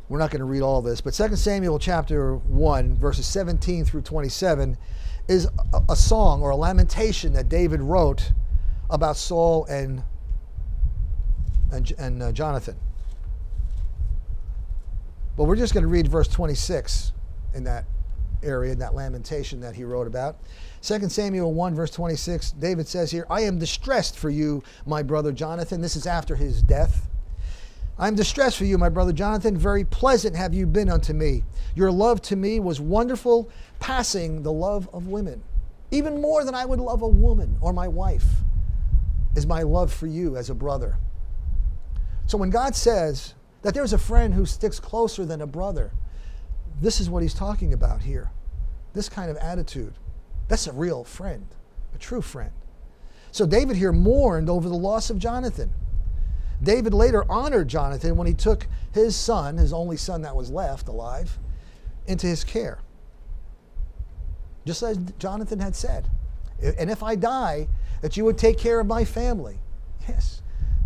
We're not going to read all this, but 2 Samuel chapter 1, verses 17 through 27 is a song or a lamentation that David wrote about Saul and Jonathan. But we're just going to read verse 26 in that area, that lamentation that he wrote about. 2 Samuel 1 verse 26, David says here, I am distressed for you, my brother Jonathan. This is after his death. I am distressed for you, my brother Jonathan. Very pleasant have you been unto me. Your love to me was wonderful, passing the love of women. Even more than I would love a woman or my wife is my love for you as a brother. So when God says that there's a friend who sticks closer than a brother, this is what he's talking about here. This kind of attitude. That's a real friend, a true friend. So David here mourned over the loss of Jonathan. David later honored Jonathan when he took his son, his only son that was left alive, into his care. Just as Jonathan had said. And if I die, that you would take care of my family. Yes,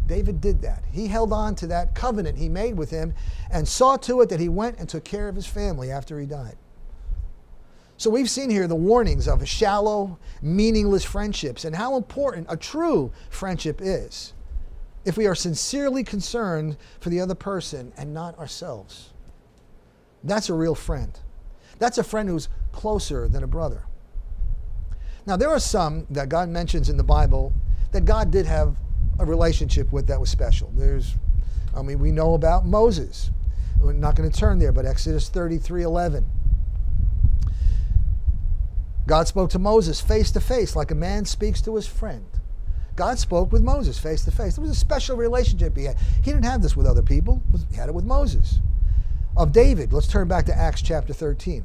David did that. He held on to that covenant he made with him and saw to it that he went and took care of his family after he died. So we've seen here the warnings of shallow, meaningless friendships and how important a true friendship is if we are sincerely concerned for the other person and not ourselves. That's a real friend. That's a friend who's closer than a brother. Now, there are some that God mentions in the Bible that God did have a relationship with that was special. We know about Moses. We're not going to turn there, but Exodus 33:11. God spoke to Moses face to face like a man speaks to his friend. God spoke with Moses face to face. It was a special relationship he had. He didn't have this with other people. He had it with Moses. Of David, let's turn back to Acts chapter 13.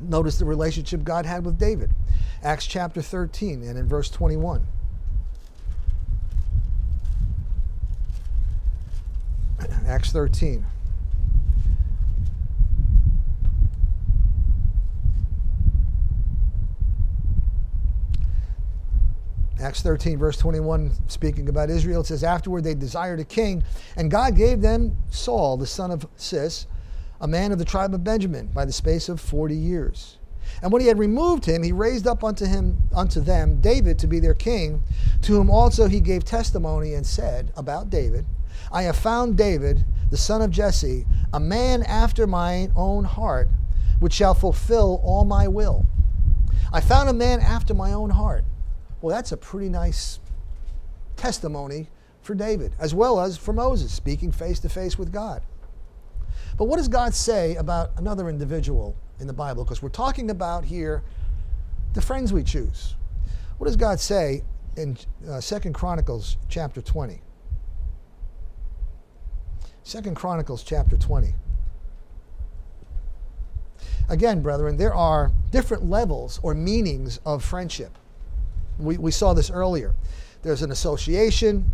Notice the relationship God had with David. Acts chapter 13 and in verse 21. Acts 13. Acts 13, verse 21, speaking about Israel, it says, afterward they desired a king, and God gave them Saul, the son of Cis, a man of the tribe of Benjamin, by the space of 40 years. And when he had removed him, he raised up unto them David to be their king, to whom also he gave testimony and said about David, I have found David, the son of Jesse, a man after mine own heart, which shall fulfill all my will. I found a man after my own heart. Well, that's a pretty nice testimony for David, as well as for Moses, speaking face to face with God. But what does God say about another individual in the Bible? Because we're talking about here the friends we choose. What does God say in 2 Chronicles chapter 20? 2 Chronicles chapter 20. Again, brethren, there are different levels or meanings of friendship. We saw this earlier. There's an association.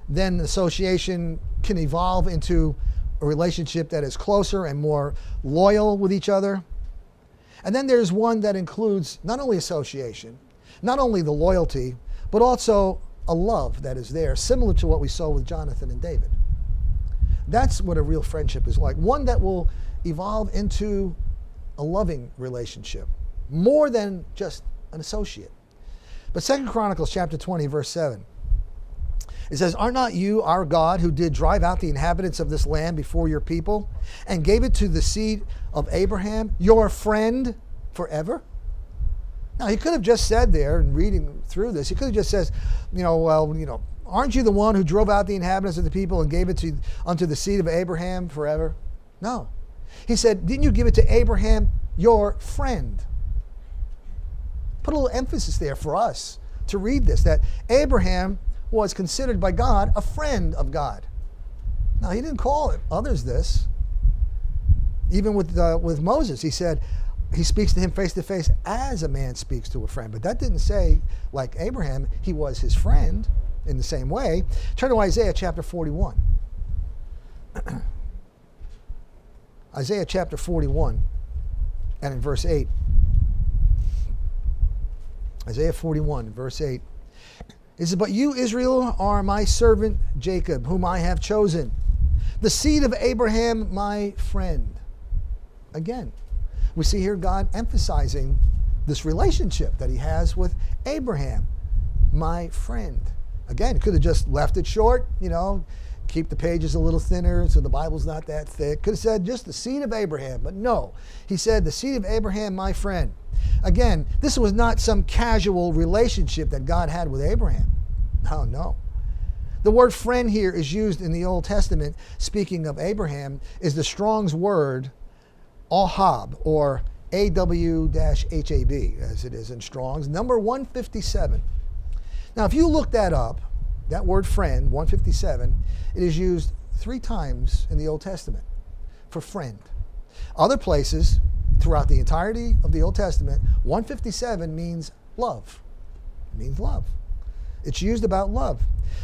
Then the association can evolve into a relationship that is closer and more loyal with each other. And then there's one that includes not only association, not only the loyalty, but also a love that is there, similar to what we saw with Jonathan and David. That's what a real friendship is like. One that will evolve into a loving relationship, more than just an associate. But 2 Chronicles chapter 20, verse 7, it says, are not you our God who did drive out the inhabitants of this land before your people and gave it to the seed of Abraham, your friend forever? Now, he could have just said there, and reading through this, he could have just said, aren't you the one who drove out the inhabitants of the people and gave it unto the seed of Abraham forever? No. He said, didn't you give it to Abraham, your friend? Put a little emphasis there for us to read this, that Abraham was considered by God a friend of God. Now, he didn't call others this. Even with Moses, he said he speaks to him face to face as a man speaks to a friend. But that didn't say, like Abraham, he was his friend in the same way. Turn to Isaiah chapter 41. Isaiah chapter 41 and in verse 8. Isaiah 41, verse 8. It says, but you, Israel, are my servant Jacob, whom I have chosen, the seed of Abraham, my friend. Again, we see here God emphasizing this relationship that he has with Abraham, my friend. Again, he could have just left it short, keep the pages a little thinner so the Bible's not that thick. Could have said just the seed of Abraham, but no. He said the seed of Abraham, my friend. Again, this was not some casual relationship that God had with Abraham. Oh, no. The word friend here is used in the Old Testament, speaking of Abraham, is the Strong's word, ahab, or AW-HAB, as it is in Strong's, number 157. Now, if you look that up, that word friend, 157, it is used 3 times in the Old Testament for friend. Other places, throughout the entirety of the Old Testament, 157 means love. It means love. It's used about love.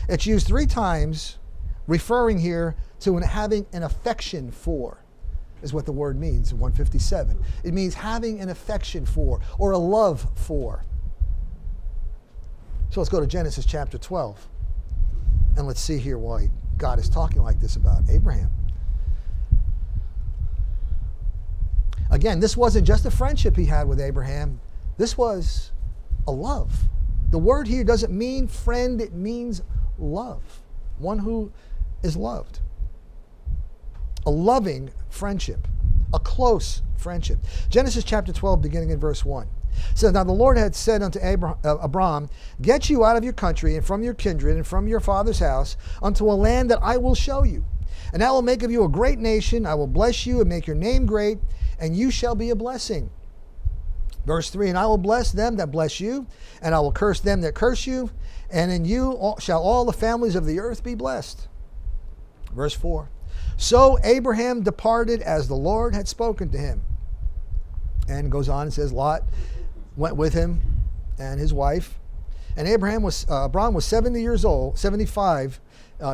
It's used 3 times, referring here to having an affection for, is what the word means in 157. It means having an affection for, or a love for. So let's go to Genesis chapter 12. And let's see here why God is talking like this about Abraham. Again, this wasn't just a friendship he had with Abraham. This was a love. The word here doesn't mean friend, it means love. One who is loved. A loving friendship. A close friendship. Genesis chapter 12, beginning in verse 1. Says, now the Lord had said unto Abram, get you out of your country and from your kindred and from your father's house unto a land that I will show you. And I will make of you a great nation. I will bless you and make your name great, and you shall be a blessing. Verse 3, and I will bless them that bless you, and I will curse them that curse you, and in you shall all the families of the earth be blessed. Verse 4, so Abraham departed as the Lord had spoken to him. And goes on and says Lot went with him and his wife. And Abram was 75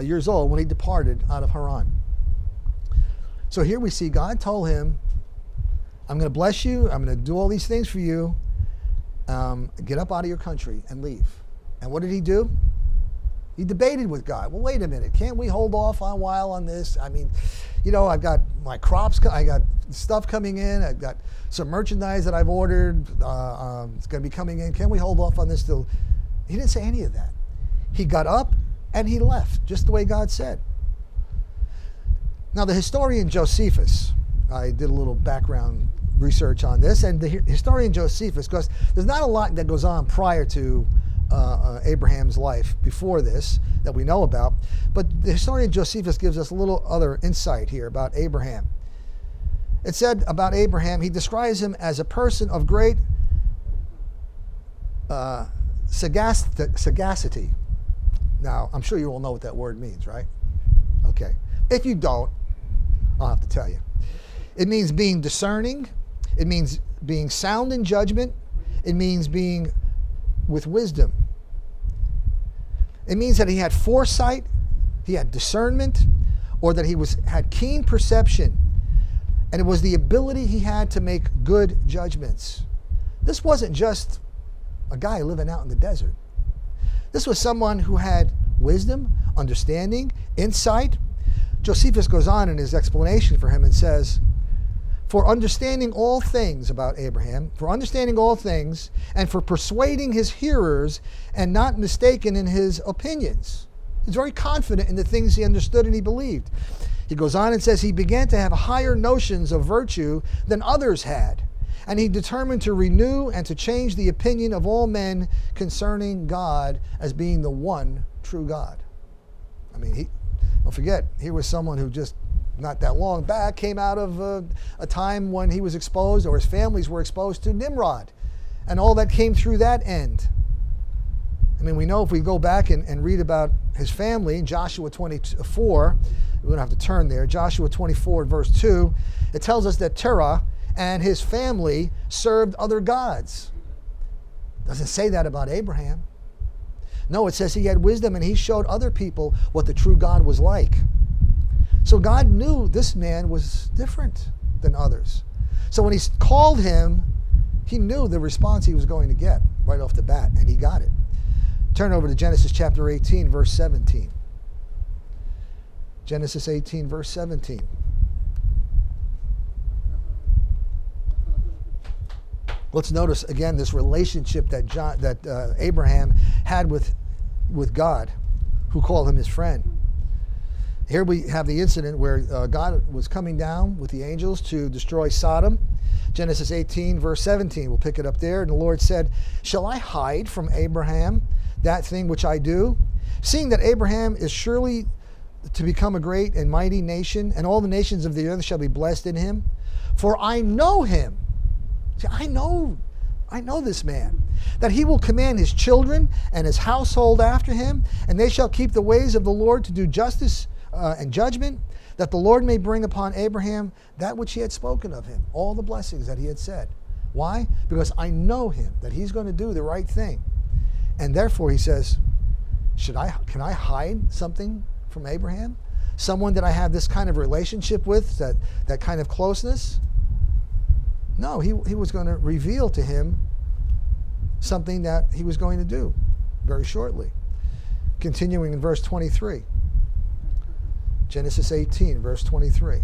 years old when he departed out of Haran. So here we see God told him, I'm going to bless you. I'm going to do all these things for you. Get up out of your country and leave. And what did he do? He debated with God. Well, wait a minute. Can't we hold off a while on this? I mean, I've got my crops. I got stuff coming in. I've got some merchandise that I've ordered. It's going to be coming in. Can we hold off on this till? He didn't say any of that. He got up and he left, just the way God said. Now, the historian Josephus, I did a little background research on this, and the historian Josephus, because there's not a lot that goes on prior to Abraham's life before this that we know about, but the historian Josephus gives us a little other insight here about Abraham. It said about Abraham, he describes him as a person of great sagacity. Now, I'm sure you all know what that word means, right? Okay. If you don't, I'll have to tell you. It means being discerning. It means being sound in judgment. It means being with wisdom. It means that he had foresight, he had discernment, or that he had keen perception. And it was the ability he had to make good judgments. This wasn't just a guy living out in the desert. This was someone who had wisdom, understanding, insight. Josephus goes on in his explanation for him and says, for understanding all things about Abraham, for understanding all things, and for persuading his hearers and not mistaken in his opinions. He's very confident in the things he understood and he believed. He goes on and says he began to have higher notions of virtue than others had, and he determined to renew and to change the opinion of all men concerning God as being the one true God. I mean, don't forget, he was someone who just not that long back came out of a time when he was exposed, or his families were exposed to Nimrod, and all that came through that end. I mean, we know if we go back and read about his family in Joshua 24, we don't have to turn there, Joshua 24 verse 2, it tells us that Terah and his family served other gods. Doesn't say that about Abraham. No, it says he had wisdom and he showed other people what the true God was like. So God knew this man was different than others. So when he called him, he knew the response he was going to get right off the bat, and he got it. Turn over to Genesis chapter 18, verse 17. Genesis 18, verse 17. Let's notice again this relationship that Abraham had with God, who called him his friend. Here we have the incident where God was coming down with the angels to destroy Sodom. Genesis 18, verse 17. We'll pick it up there. And the Lord said, shall I hide from Abraham that thing which I do? Seeing that Abraham is surely to become a great and mighty nation, and all the nations of the earth shall be blessed in him. For I know him. See, I know this man, that he will command his children and his household after him, and they shall keep the ways of the Lord to do justice and judgment, that the Lord may bring upon Abraham that which he had spoken of him, all the blessings that he had said. Why? Because I know him, that he's going to do the right thing. And therefore he says, can I hide something from Abraham? Someone that I have this kind of relationship with, that kind of closeness? No, he was going to reveal to him something that he was going to do very shortly. Continuing in verse 23. Genesis 18, verse 23.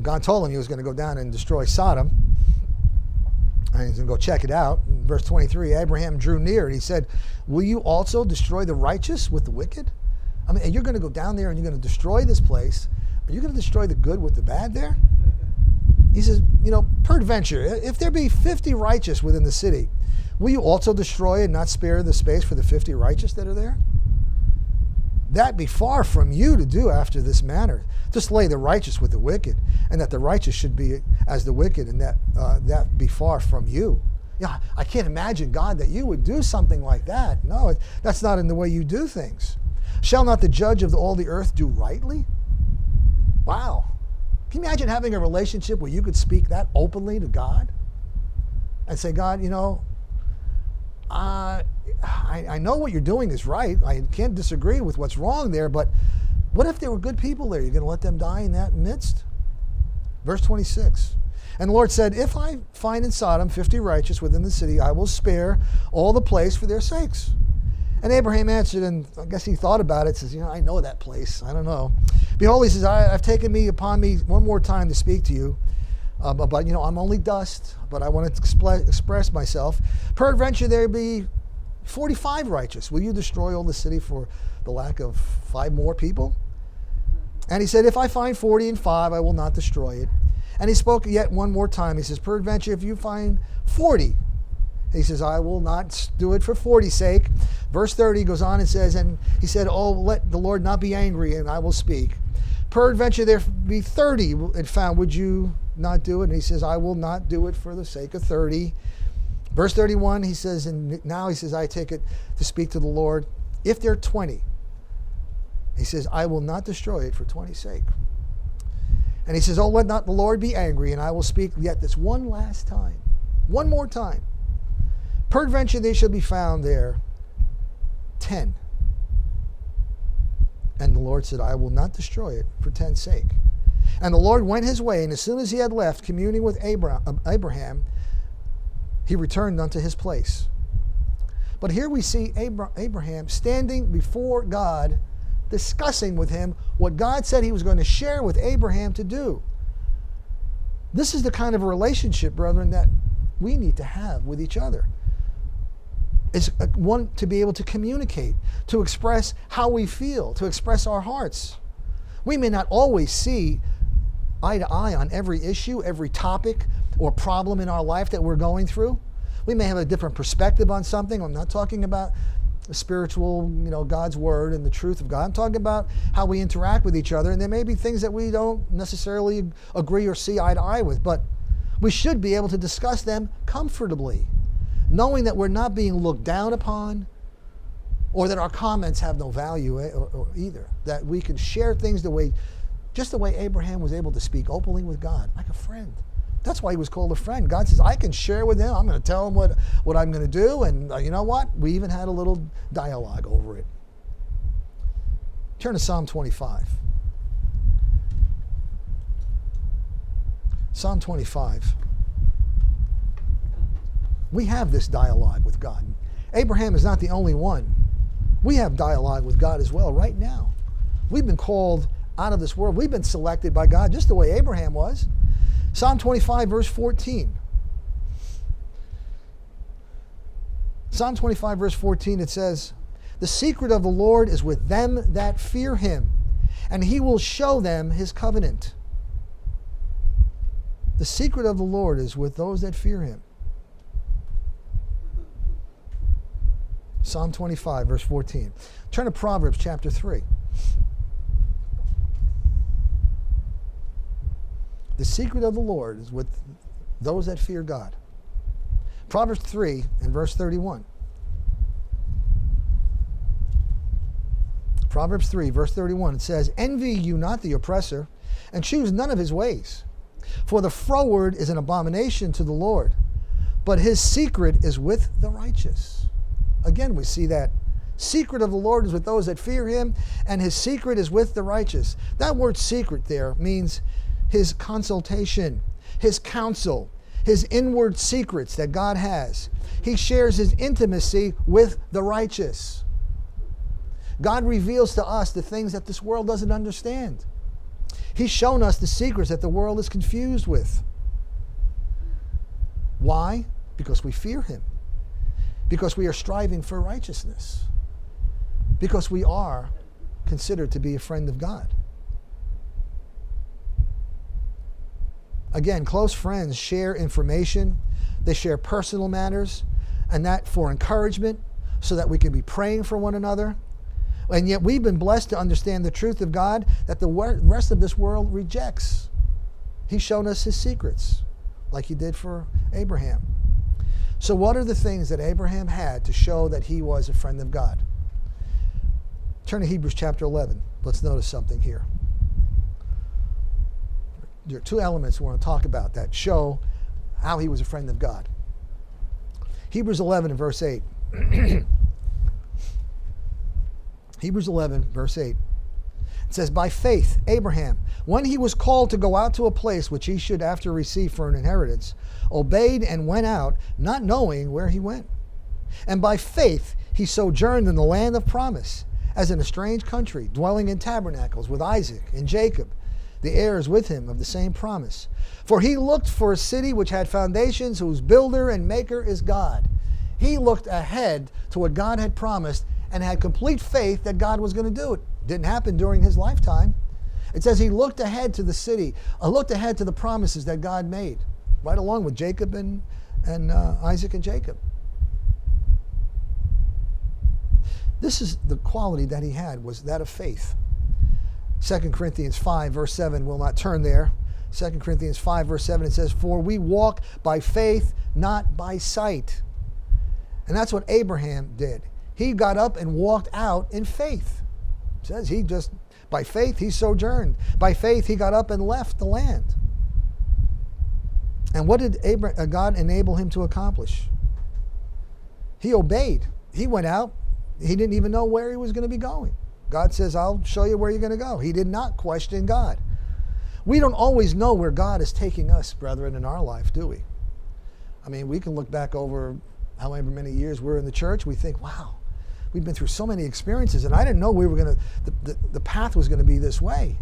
God told him he was going to go down and destroy Sodom. And he's going to go check it out. In verse 23, Abraham drew near and he said, will you also destroy the righteous with the wicked? I mean, you're going to go down there and you're going to destroy this place. Are you going to destroy the good with the bad there? He says, peradventure, if there be 50 righteous within the city, will you also destroy and not spare the space for the 50 righteous that are there? That be far from you to do after this manner, to slay the righteous with the wicked, and that the righteous should be as the wicked, and that be far from you. Yeah, I can't imagine, God, that you would do something like that. No, that's not in the way you do things. Shall not the judge of all the earth do rightly? Wow. Can you imagine having a relationship where you could speak that openly to God? And say, God, I know what you're doing is right. I can't disagree with what's wrong there, but what if there were good people there? You're going to let them die in that midst? Verse 26. And the Lord said, if I find in Sodom 50 righteous within the city, I will spare all the place for their sakes. And Abraham answered, and I guess he thought about it, says, I know that place. I don't know. Behold, he says, I've taken upon me one more time to speak to you. But I'm only dust, but I want to express myself. Peradventure there be 45 righteous. Will you destroy all the city for the lack of 5 more people? And he said, if I find 40 and 5, I will not destroy it. And he spoke yet one more time. He says, peradventure, if you find 40, he says, I will not do it for 40's sake. Verse 30 goes on and says, and he said, oh, let the Lord not be angry, and I will speak. Peradventure there be 30 and found, would you not do it? And he says, I will not do it for the sake of 30. Verse 31, he says, and now he says, I take it to speak to the Lord. If there are 20, he says, I will not destroy it for 20's sake. And he says, oh, let not the Lord be angry, and I will speak yet this one last time. One more time. Peradventure there shall be found there 10. And the Lord said, I will not destroy it for 10's sake. And the Lord went his way, and as soon as he had left, communing with Abraham, he returned unto his place. But here we see Abraham standing before God, discussing with him what God said he was going to share with Abraham to do. This is the kind of a relationship, brethren, that we need to have with each other. It's one to be able to communicate, to express how we feel, to express our hearts. We may not always see eye to eye on every issue, every topic or problem in our life that we're going through. We may have a different perspective on something. I'm not talking about the spiritual, God's word and the truth of God. I'm talking about how we interact with each other, and there may be things that we don't necessarily agree or see eye to eye with, but we should be able to discuss them comfortably, knowing that we're not being looked down upon or that our comments have no value either, that we can share things just the way Abraham was able to speak openly with God, like a friend. That's why he was called a friend. God says, I can share with him. I'm going to tell him what I'm going to do. And you know what? We even had a little dialogue over it. Turn to Psalm 25. Psalm 25. We have this dialogue with God. Abraham is not the only one. We have dialogue with God as well right now. We've been called out of this world. We've been selected by God just the way Abraham was. Psalm 25, verse 14. Psalm 25, verse 14, it says, the secret of the Lord is with them that fear him, and he will show them his covenant. The secret of the Lord is with those that fear him. Psalm 25, verse 14. Turn to Proverbs chapter 3. The secret of the Lord is with those that fear God. Proverbs 3 and verse 31. Proverbs 3, verse 31, it says, envy you not the oppressor, and choose none of his ways. For the froward is an abomination to the Lord, but his secret is with the righteous. Again, we see that secret of the Lord is with those that fear him, and his secret is with the righteous. That word secret there means his consultation, his counsel, his inward secrets that God has. He shares his intimacy with the righteous. God reveals to us the things that this world doesn't understand. He's shown us the secrets that the world is confused with. Why? Because we fear him. Because we are striving for righteousness. Because we are considered to be a friend of God. Again, close friends share information. They share personal matters, and that for encouragement so that we can be praying for one another. And yet we've been blessed to understand the truth of God that the rest of this world rejects. He's shown us his secrets, like he did for Abraham. So what are the things that Abraham had to show that he was a friend of God? Turn to Hebrews chapter 11. Let's notice something here. There are two elements we want to talk about that show how he was a friend of God. Hebrews 11 and verse 8. Hebrews 11, verse 8. It says, by faith, Abraham, when he was called to go out to a place which he should after receive for an inheritance, obeyed and went out, not knowing where he went. And by faith, he sojourned in the land of promise, as in a strange country, dwelling in tabernacles with Isaac and Jacob, the heirs with him of the same promise. For he looked for a city which had foundations, whose builder and maker is God. He looked ahead to what God had promised and had complete faith that God was going to do it. Didn't happen during his lifetime. It says he looked ahead to the city, looked ahead to the promises that God made, right along with Jacob and Isaac and Jacob. This is the quality that he had, was that of faith. 2 Corinthians 5, verse 7, we'll not turn there. 2 Corinthians 5, verse 7, it says, for we walk by faith, not by sight. And that's what Abraham did. He got up and walked out in faith. It says he just, by faith, he sojourned. By faith, he got up and left the land. And what did God enable him to accomplish? He obeyed. He went out. He didn't even know where he was going to be going. God says, I'll show you where you're going to go. He did not question God. We don't always know where God is taking us, brethren, in our life, do we? I mean, we can look back over however many years we're in the church. We think, wow, we've been through so many experiences, and I didn't know we were going to, the path was going to be this way.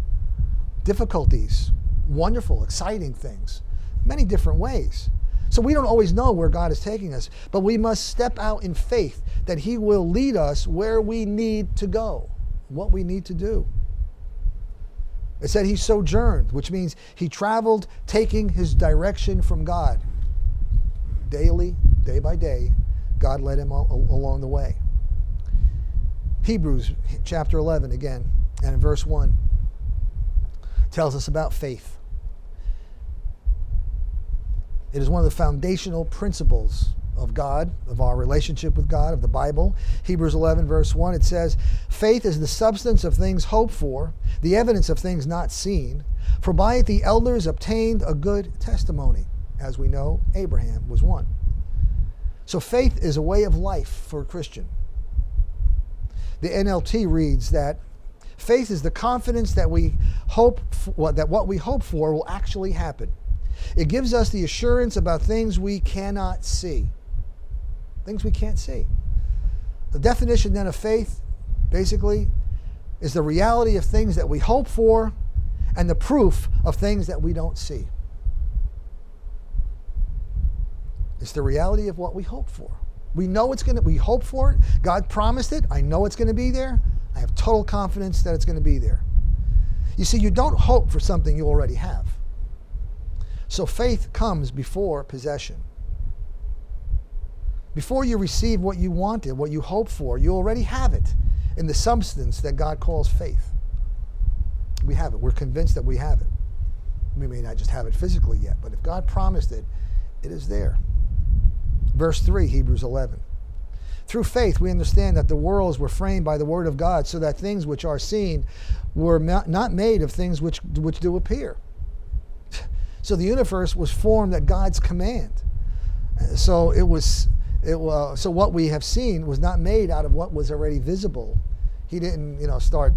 Difficulties, wonderful, exciting things, many different ways. So we don't always know where God is taking us, but we must step out in faith that he will lead us where we need to go, what we need to do. It said he sojourned, which means he traveled taking his direction from God. Daily, day by day, God led him along the way. Hebrews chapter 11 again, and in verse 1, tells us about faith. It is one of the foundational principles of God, of our relationship with God, of the Bible. Hebrews 11, verse 1, it says, faith is the substance of things hoped for, the evidence of things not seen, for by it the elders obtained a good testimony. As we know, Abraham was one. So faith is a way of life for a Christian. The NLT reads that faith is the confidence that we hope for, that what we hope for will actually happen. It gives us the assurance about things we cannot see. Things we can't see. The definition then of faith, basically, is the reality of things that we hope for and the proof of things that we don't see. It's the reality of what we hope for. We know we hope for it. God promised it. I know it's going to be there. I have total confidence that it's going to be there. You see, you don't hope for something you already have. So faith comes before possession. Before you receive what you wanted, what you hope for, you already have it in the substance that God calls faith. We have it. We're convinced that we have it. We may not just have it physically yet, but if God promised it, it is there. Verse 3, Hebrews 11. Through faith, we understand that the worlds were framed by the word of God, so that things which are seen were not made of things which do appear. So the universe was formed at God's command. So so what we have seen was not made out of what was already visible. He didn't, start.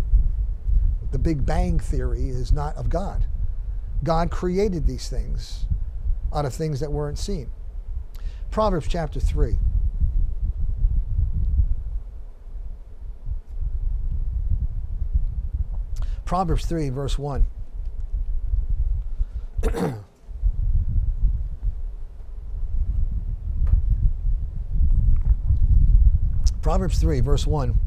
The Big Bang theory is not of God. God created these things out of things that weren't seen. Proverbs chapter 3. Proverbs 3, verse 1. Proverbs 3, verse 1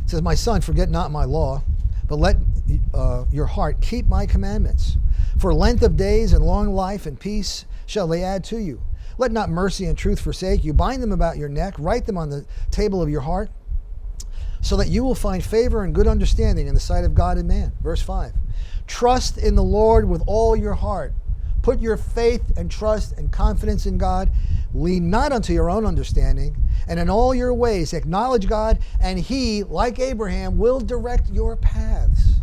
says, my son, forget not my law, but let your heart keep my commandments. For length of days and long life and peace shall they add to you. Let not mercy and truth forsake you. Bind them about your neck. Write them on the table of your heart, so that you will find favor and good understanding in the sight of God and man. Verse 5. Trust in the Lord with all your heart. Put your faith and trust and confidence in God. Lean not unto your own understanding, and in all your ways acknowledge God, and He, like Abraham, will direct your paths.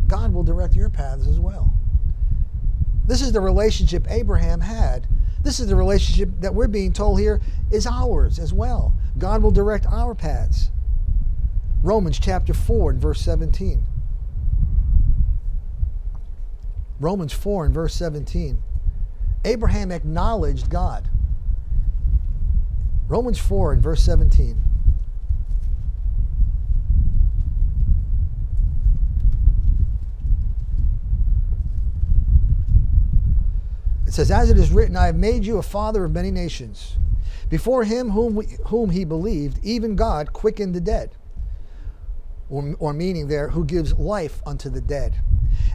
God will direct your paths as well. This is the relationship Abraham had. This is the relationship that we're being told here is ours as well. God will direct our paths. Romans chapter 4 and verse 17. Romans 4 and verse 17. Abraham acknowledged God. Romans 4 and verse 17. It says, as it is written, I have made you a father of many nations. Before him whom he believed, even God quickened the dead. Or meaning there, who gives life unto the dead,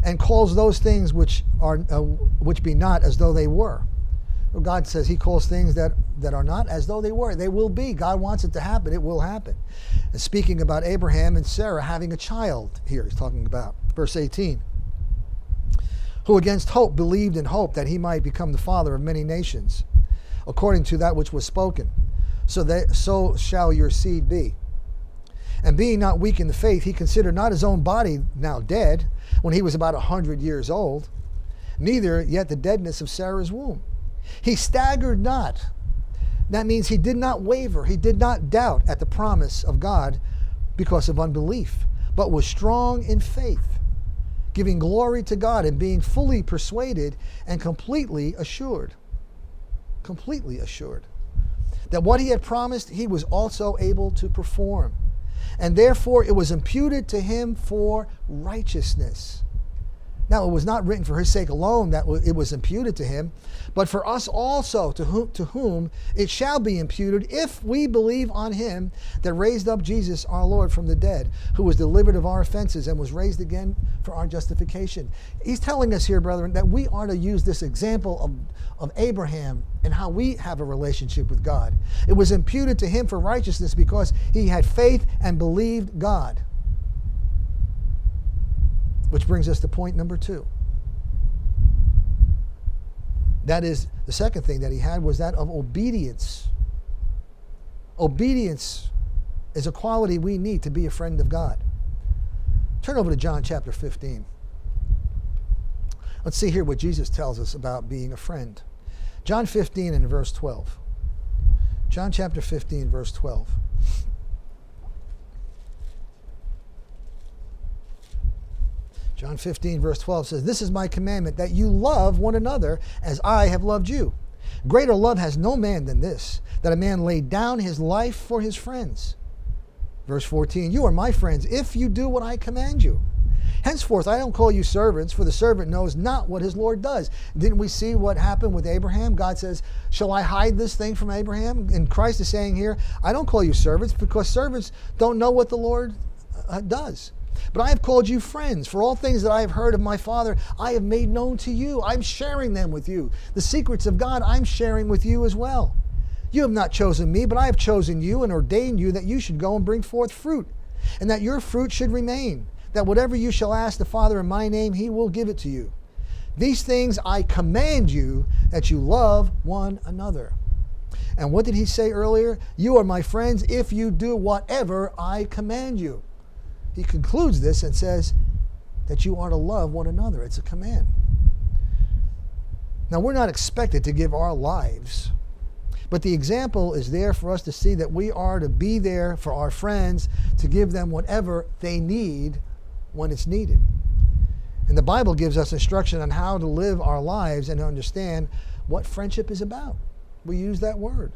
and calls those things which be not as though they were. Well, God says He calls things that are not as though they were. They will be. God wants it to happen. It will happen. And speaking about Abraham and Sarah having a child here, He's talking about verse 18. Who against hope believed in hope that he might become the father of many nations, according to that which was spoken. So shall your seed be. And being not weak in the faith, he considered not his own body now dead, when he was about 100 years old, neither yet the deadness of Sarah's womb. He staggered not. That means he did not waver. He did not doubt at the promise of God because of unbelief, but was strong in faith, giving glory to God and being fully persuaded and completely assured that what he had promised, he was also able to perform. And therefore it was imputed to him for righteousness. Now it was not written for his sake alone that it was imputed to him, but for us also, to whom it shall be imputed if we believe on him that raised up Jesus our Lord from the dead, who was delivered of our offenses and was raised again for our justification. He's telling us here, brethren, that we are to use this example of Abraham and how we have a relationship with God. It was imputed to him for righteousness because he had faith and believed God. Which brings us to point number 2. That is, the second thing that he had was that of obedience. Obedience is a quality we need to be a friend of God. Turn over to John chapter 15. Let's see here what Jesus tells us about being a friend. John 15 and verse 12. John chapter 15, verse 12. John 15, verse 12 says, this is my commandment, that you love one another as I have loved you. Greater love has no man than this, that a man lay down his life for his friends. Verse 14, you are my friends if you do what I command you. Henceforth, I don't call you servants, for the servant knows not what his Lord does. Didn't we see what happened with Abraham? God says, shall I hide this thing from Abraham? And Christ is saying here, I don't call you servants, because servants don't know what the Lord does. But I have called you friends, for all things that I have heard of my Father, I have made known to you. I'm sharing them with you. The secrets of God, I'm sharing with you as well. You have not chosen me, but I have chosen you and ordained you that you should go and bring forth fruit, and that your fruit should remain, that whatever you shall ask the Father in my name, he will give it to you. These things I command you, that you love one another. And what did he say earlier? You are my friends if you do whatever I command you. He concludes this and says that you are to love one another. It's a command. Now, we're not expected to give our lives, but the example is there for us to see that we are to be there for our friends, to give them whatever they need when it's needed. And the Bible gives us instruction on how to live our lives and to understand what friendship is about. We use that word.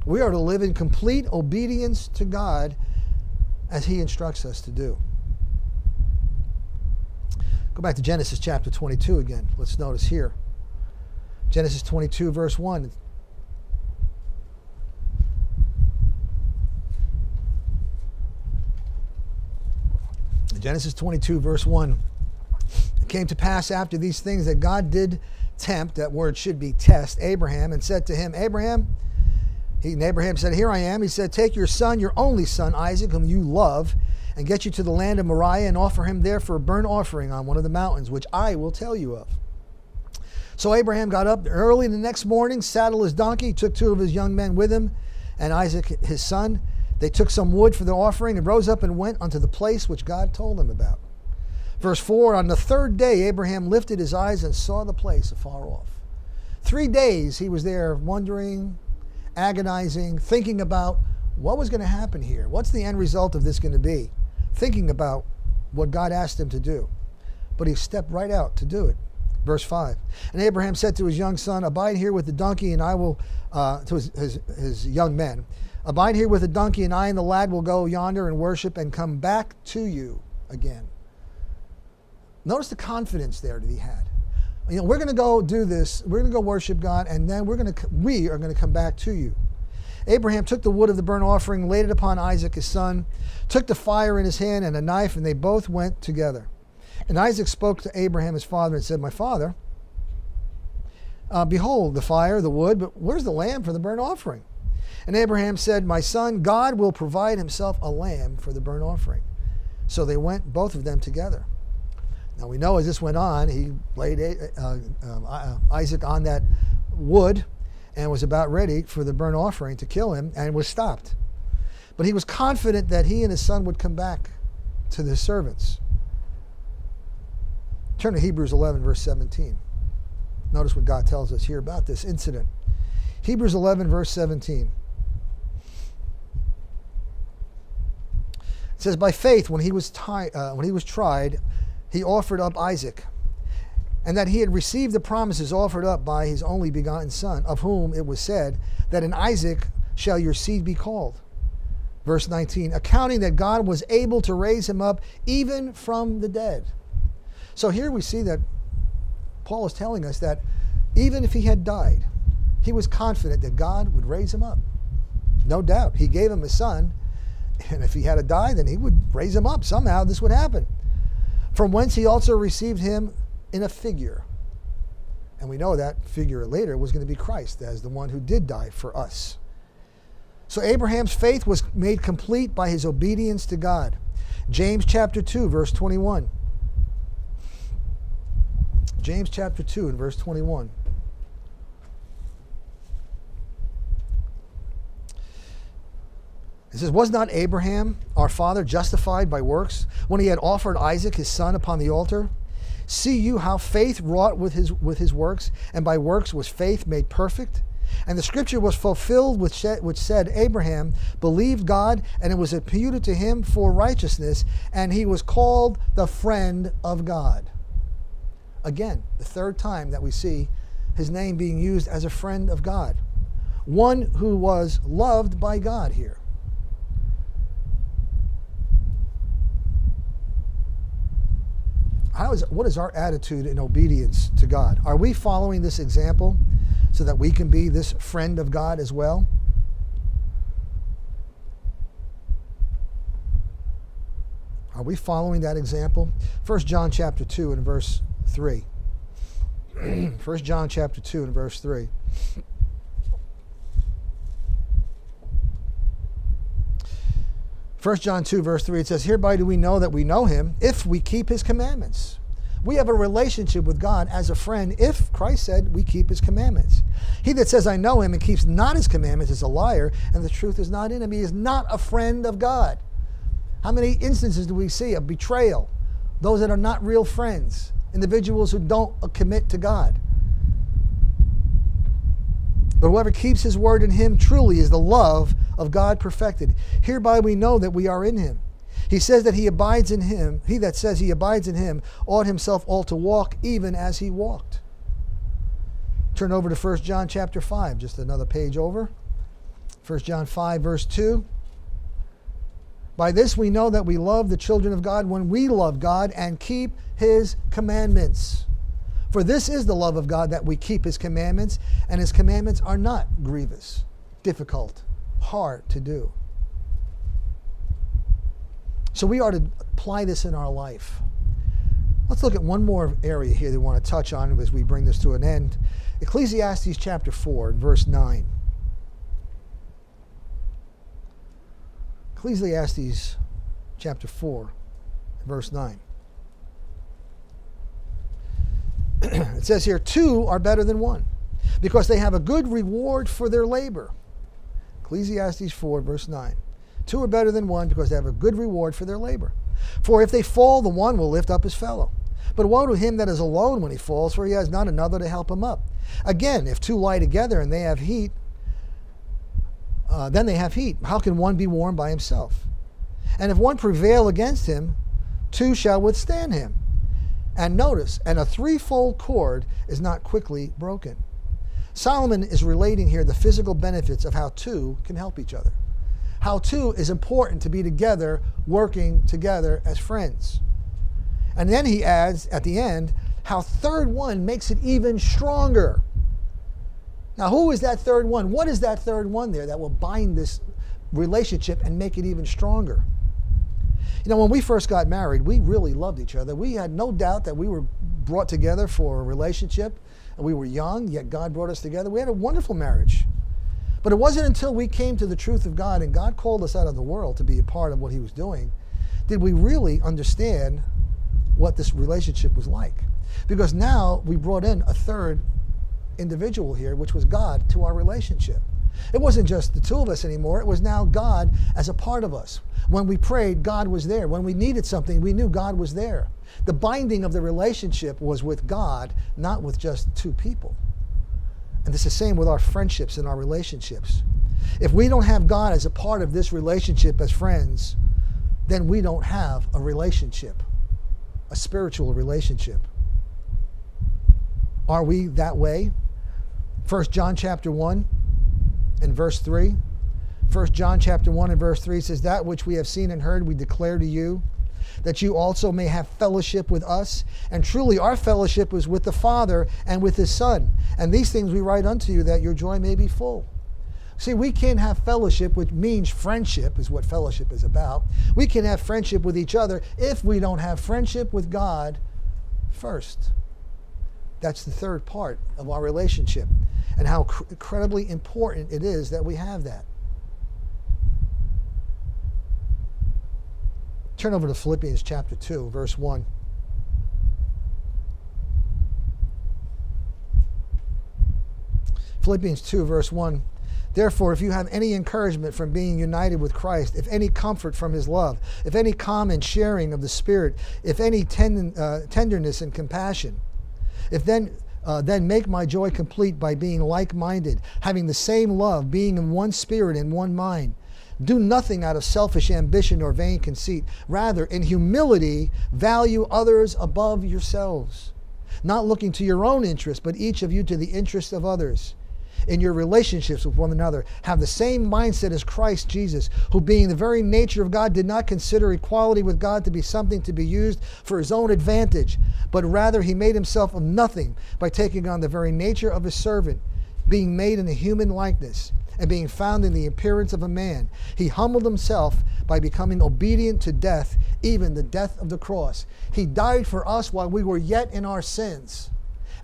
We are to live in complete obedience to God as he instructs us to do. Go back to Genesis chapter 22 again. Let's notice here. Genesis 22, verse 1. Genesis 22, verse 1. It came to pass after these things that God did tempt, that word should be test, Abraham, and said to him, Abraham, And Abraham said, "Here I am." He said, "Take your son, your only son, Isaac, whom you love, and get you to the land of Moriah and offer him there for a burnt offering on one of the mountains, which I will tell you of." So Abraham got up early the next morning, saddled his donkey, took 2 of his young men with him, and Isaac his son. They took some wood for the offering and rose up and went unto the place which God told him about. Verse 4, on the 3rd day, Abraham lifted his eyes and saw the place afar off. 3 days he was there wondering, agonizing, thinking about what was going to happen here. What's the end result of this going to be? Thinking about what God asked him to do. But he stepped right out to do it. Verse 5, and Abraham said to his young son, "Abide here with the donkey, and I will," to his young men, "Abide here with the donkey, and I and the lad will go yonder and worship and come back to you again." Notice the confidence there that he had. We're going to go do this. We're going to go worship God, and then we are going to come back to you. Abraham took the wood of the burnt offering, laid it upon Isaac his son, took the fire in his hand and a knife, and they both went together. And Isaac spoke to Abraham his father and said, "My father, behold the fire, the wood, but where's the lamb for the burnt offering?" And Abraham said, "My son, God will provide himself a lamb for the burnt offering." So they went, both of them together. Now we know as this went on, he laid Isaac on that wood and was about ready for the burnt offering to kill him, and was stopped. But he was confident that he and his son would come back to their servants. Turn to Hebrews 11, verse 17. Notice what God tells us here about this incident. Hebrews 11, verse 17. It says, "By faith, when he was tried, he offered up Isaac, and that he had received the promises offered up by his only begotten son, of whom it was said, that in Isaac shall your seed be called." Verse 19, "Accounting that God was able to raise him up even from the dead." So here we see that Paul is telling us that even if he had died, he was confident that God would raise him up. No doubt. He gave him a son, and if he had to die, then he would raise him up. Somehow this would happen. From whence he also received him in a figure. And we know that figure later was going to be Christ as the one who did die for us. So Abraham's faith was made complete by his obedience to God. James chapter 2, verse 21. James chapter 2 and verse 21. It says, "Was not Abraham, our father, justified by works when he had offered Isaac his son upon the altar? See you how faith wrought with his works, and by works was faith made perfect? And the scripture was fulfilled which said, Abraham believed God, and it was imputed to him for righteousness, and he was called the friend of God." Again, the 3rd time that we see his name being used as a friend of God. One who was loved by God here. What is our attitude in obedience to God? Are we following this example so that we can be this friend of God as well? Are we following that example? 1 John chapter 2 and verse 3. 1 John chapter 2 and verse 3. First John 2, verse 3, it says, "Hereby do we know that we know him, if we keep his commandments." We have a relationship with God as a friend if, Christ said, we keep his commandments. "He that says, I know him, and keeps not his commandments is a liar, and the truth is not in him." He is not a friend of God. How many instances do we see of betrayal? Those that are not real friends. Individuals who don't commit to God. But whoever keeps his word in him truly is the love of God perfected. Hereby we know that we are in him. He says that he abides in him. He that says he abides in him ought himself all to walk even as he walked. Turn over to 1 John chapter 5, just another page over. 1 John 5, verse 2. "By this we know that we love the children of God, when we love God and keep his commandments. For this is the love of God, that we keep his commandments, and his commandments are not grievous, difficult, hard to do." So we are to apply this in our life. Let's look at one more area here that we want to touch on as we bring this to an end. Ecclesiastes chapter 4, verse 9. Ecclesiastes chapter 4, verse 9. It says here, 2 are better than 1, because they have a good reward for their labor. Ecclesiastes 4, verse 9. 2 are better than 1, because they have a good reward for their labor. For if they fall, the one will lift up his fellow. But woe to him that is alone when he falls, for he has not another to help him up. Again, if 2 lie together and they have heat, then they have heat. How can one be warmed by himself? And if one prevail against him, 2 shall withstand him. And notice, and a threefold cord is not quickly broken. Solomon is relating here the physical benefits of how 2 can help each other. How 2 is important to be together, working together as friends. And then he adds at the end, how third one makes it even stronger. Now, who is that third one? What is that third one there that will bind this relationship and make it even stronger? You know, when we first got married, we really loved each other. We had no doubt that we were brought together for a relationship. And we were young, yet God brought us together. We had a wonderful marriage. But it wasn't until we came to the truth of God and God called us out of the world to be a part of what he was doing, did we really understand what this relationship was like. Because now we brought in a third individual here, which was God, to our relationship. It wasn't just the 2 of us anymore. It was now God as a part of us. When we prayed, God was there. When we needed something, we knew God was there. The binding of the relationship was with God, not with just 2 people. And it's the same with our friendships and our relationships. If we don't have God as a part of this relationship as friends, then we don't have a relationship, a spiritual relationship. Are we that way? 1 John chapter 1 and verse 3. 1 John chapter 1 and verse 3 says, that which we have seen and heard we declare to you, that you also may have fellowship with us. And truly our fellowship is with the Father and with his Son. And these things we write unto you, that your joy may be full. See, we can't have fellowship, which means friendship is what fellowship is about. We can have friendship with each other if we don't have friendship with God first. That's the third part of our relationship, and how incredibly important it is that we have that. Turn over to Philippians chapter 2, verse 1. Philippians 2, verse 1. Therefore, if you have any encouragement from being united with Christ, if any comfort from his love, if any common sharing of the Spirit, if any tenderness and compassion, if then make my joy complete by being like-minded, having the same love, being in one spirit and one mind. Do nothing out of selfish ambition or vain conceit. Rather, in humility, value others above yourselves, not looking to your own interest, but each of you to the interest of others. In your relationships with one another, have the same mindset as Christ Jesus, who being the very nature of God did not consider equality with God to be something to be used for his own advantage, but rather he made himself of nothing by taking on the very nature of a servant, being made in a human likeness, and being found in the appearance of a man. He humbled himself by becoming obedient to death, even the death of the cross. He died for us while we were yet in our sins.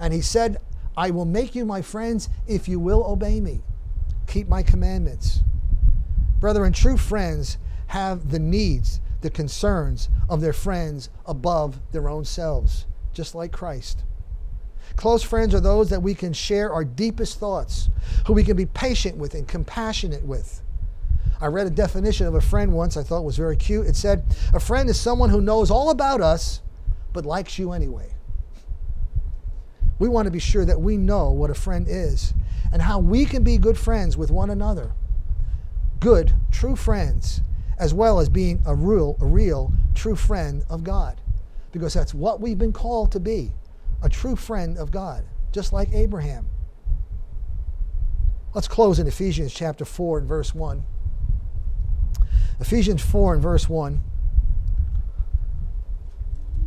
And he said, I will make you my friends if you will obey me. Keep my commandments. Brethren, true friends have the needs, the concerns of their friends above their own selves, just like Christ. Close friends are those that we can share our deepest thoughts, who we can be patient with and compassionate with. I read a definition of a friend once I thought was very cute. It said, a friend is someone who knows all about us, but likes you anyway. We want to be sure that we know what a friend is and how we can be good friends with one another. Good, true friends, as well as being a real, true friend of God. Because that's what we've been called to be, a true friend of God, just like Abraham. Let's close in Ephesians chapter 4 and verse 1. Ephesians 4 and verse 1.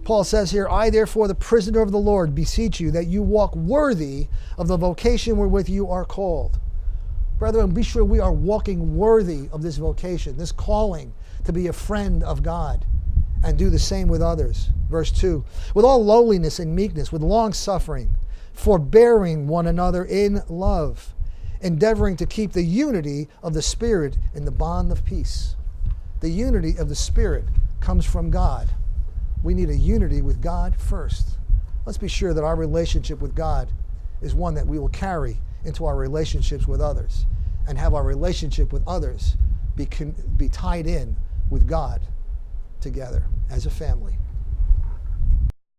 Paul says here, I therefore, the prisoner of the Lord, beseech you that you walk worthy of the vocation wherewith you are called. Brethren, be sure we are walking worthy of this vocation, this calling to be a friend of God, and do the same with others. Verse 2, with all lowliness and meekness, with long suffering, forbearing one another in love, endeavoring to keep the unity of the Spirit in the bond of peace. The unity of the Spirit comes from God. We need a unity with God first. Let's be sure that our relationship with God is one that we will carry into our relationships with others, and have our relationship with others be tied in with God together as a family.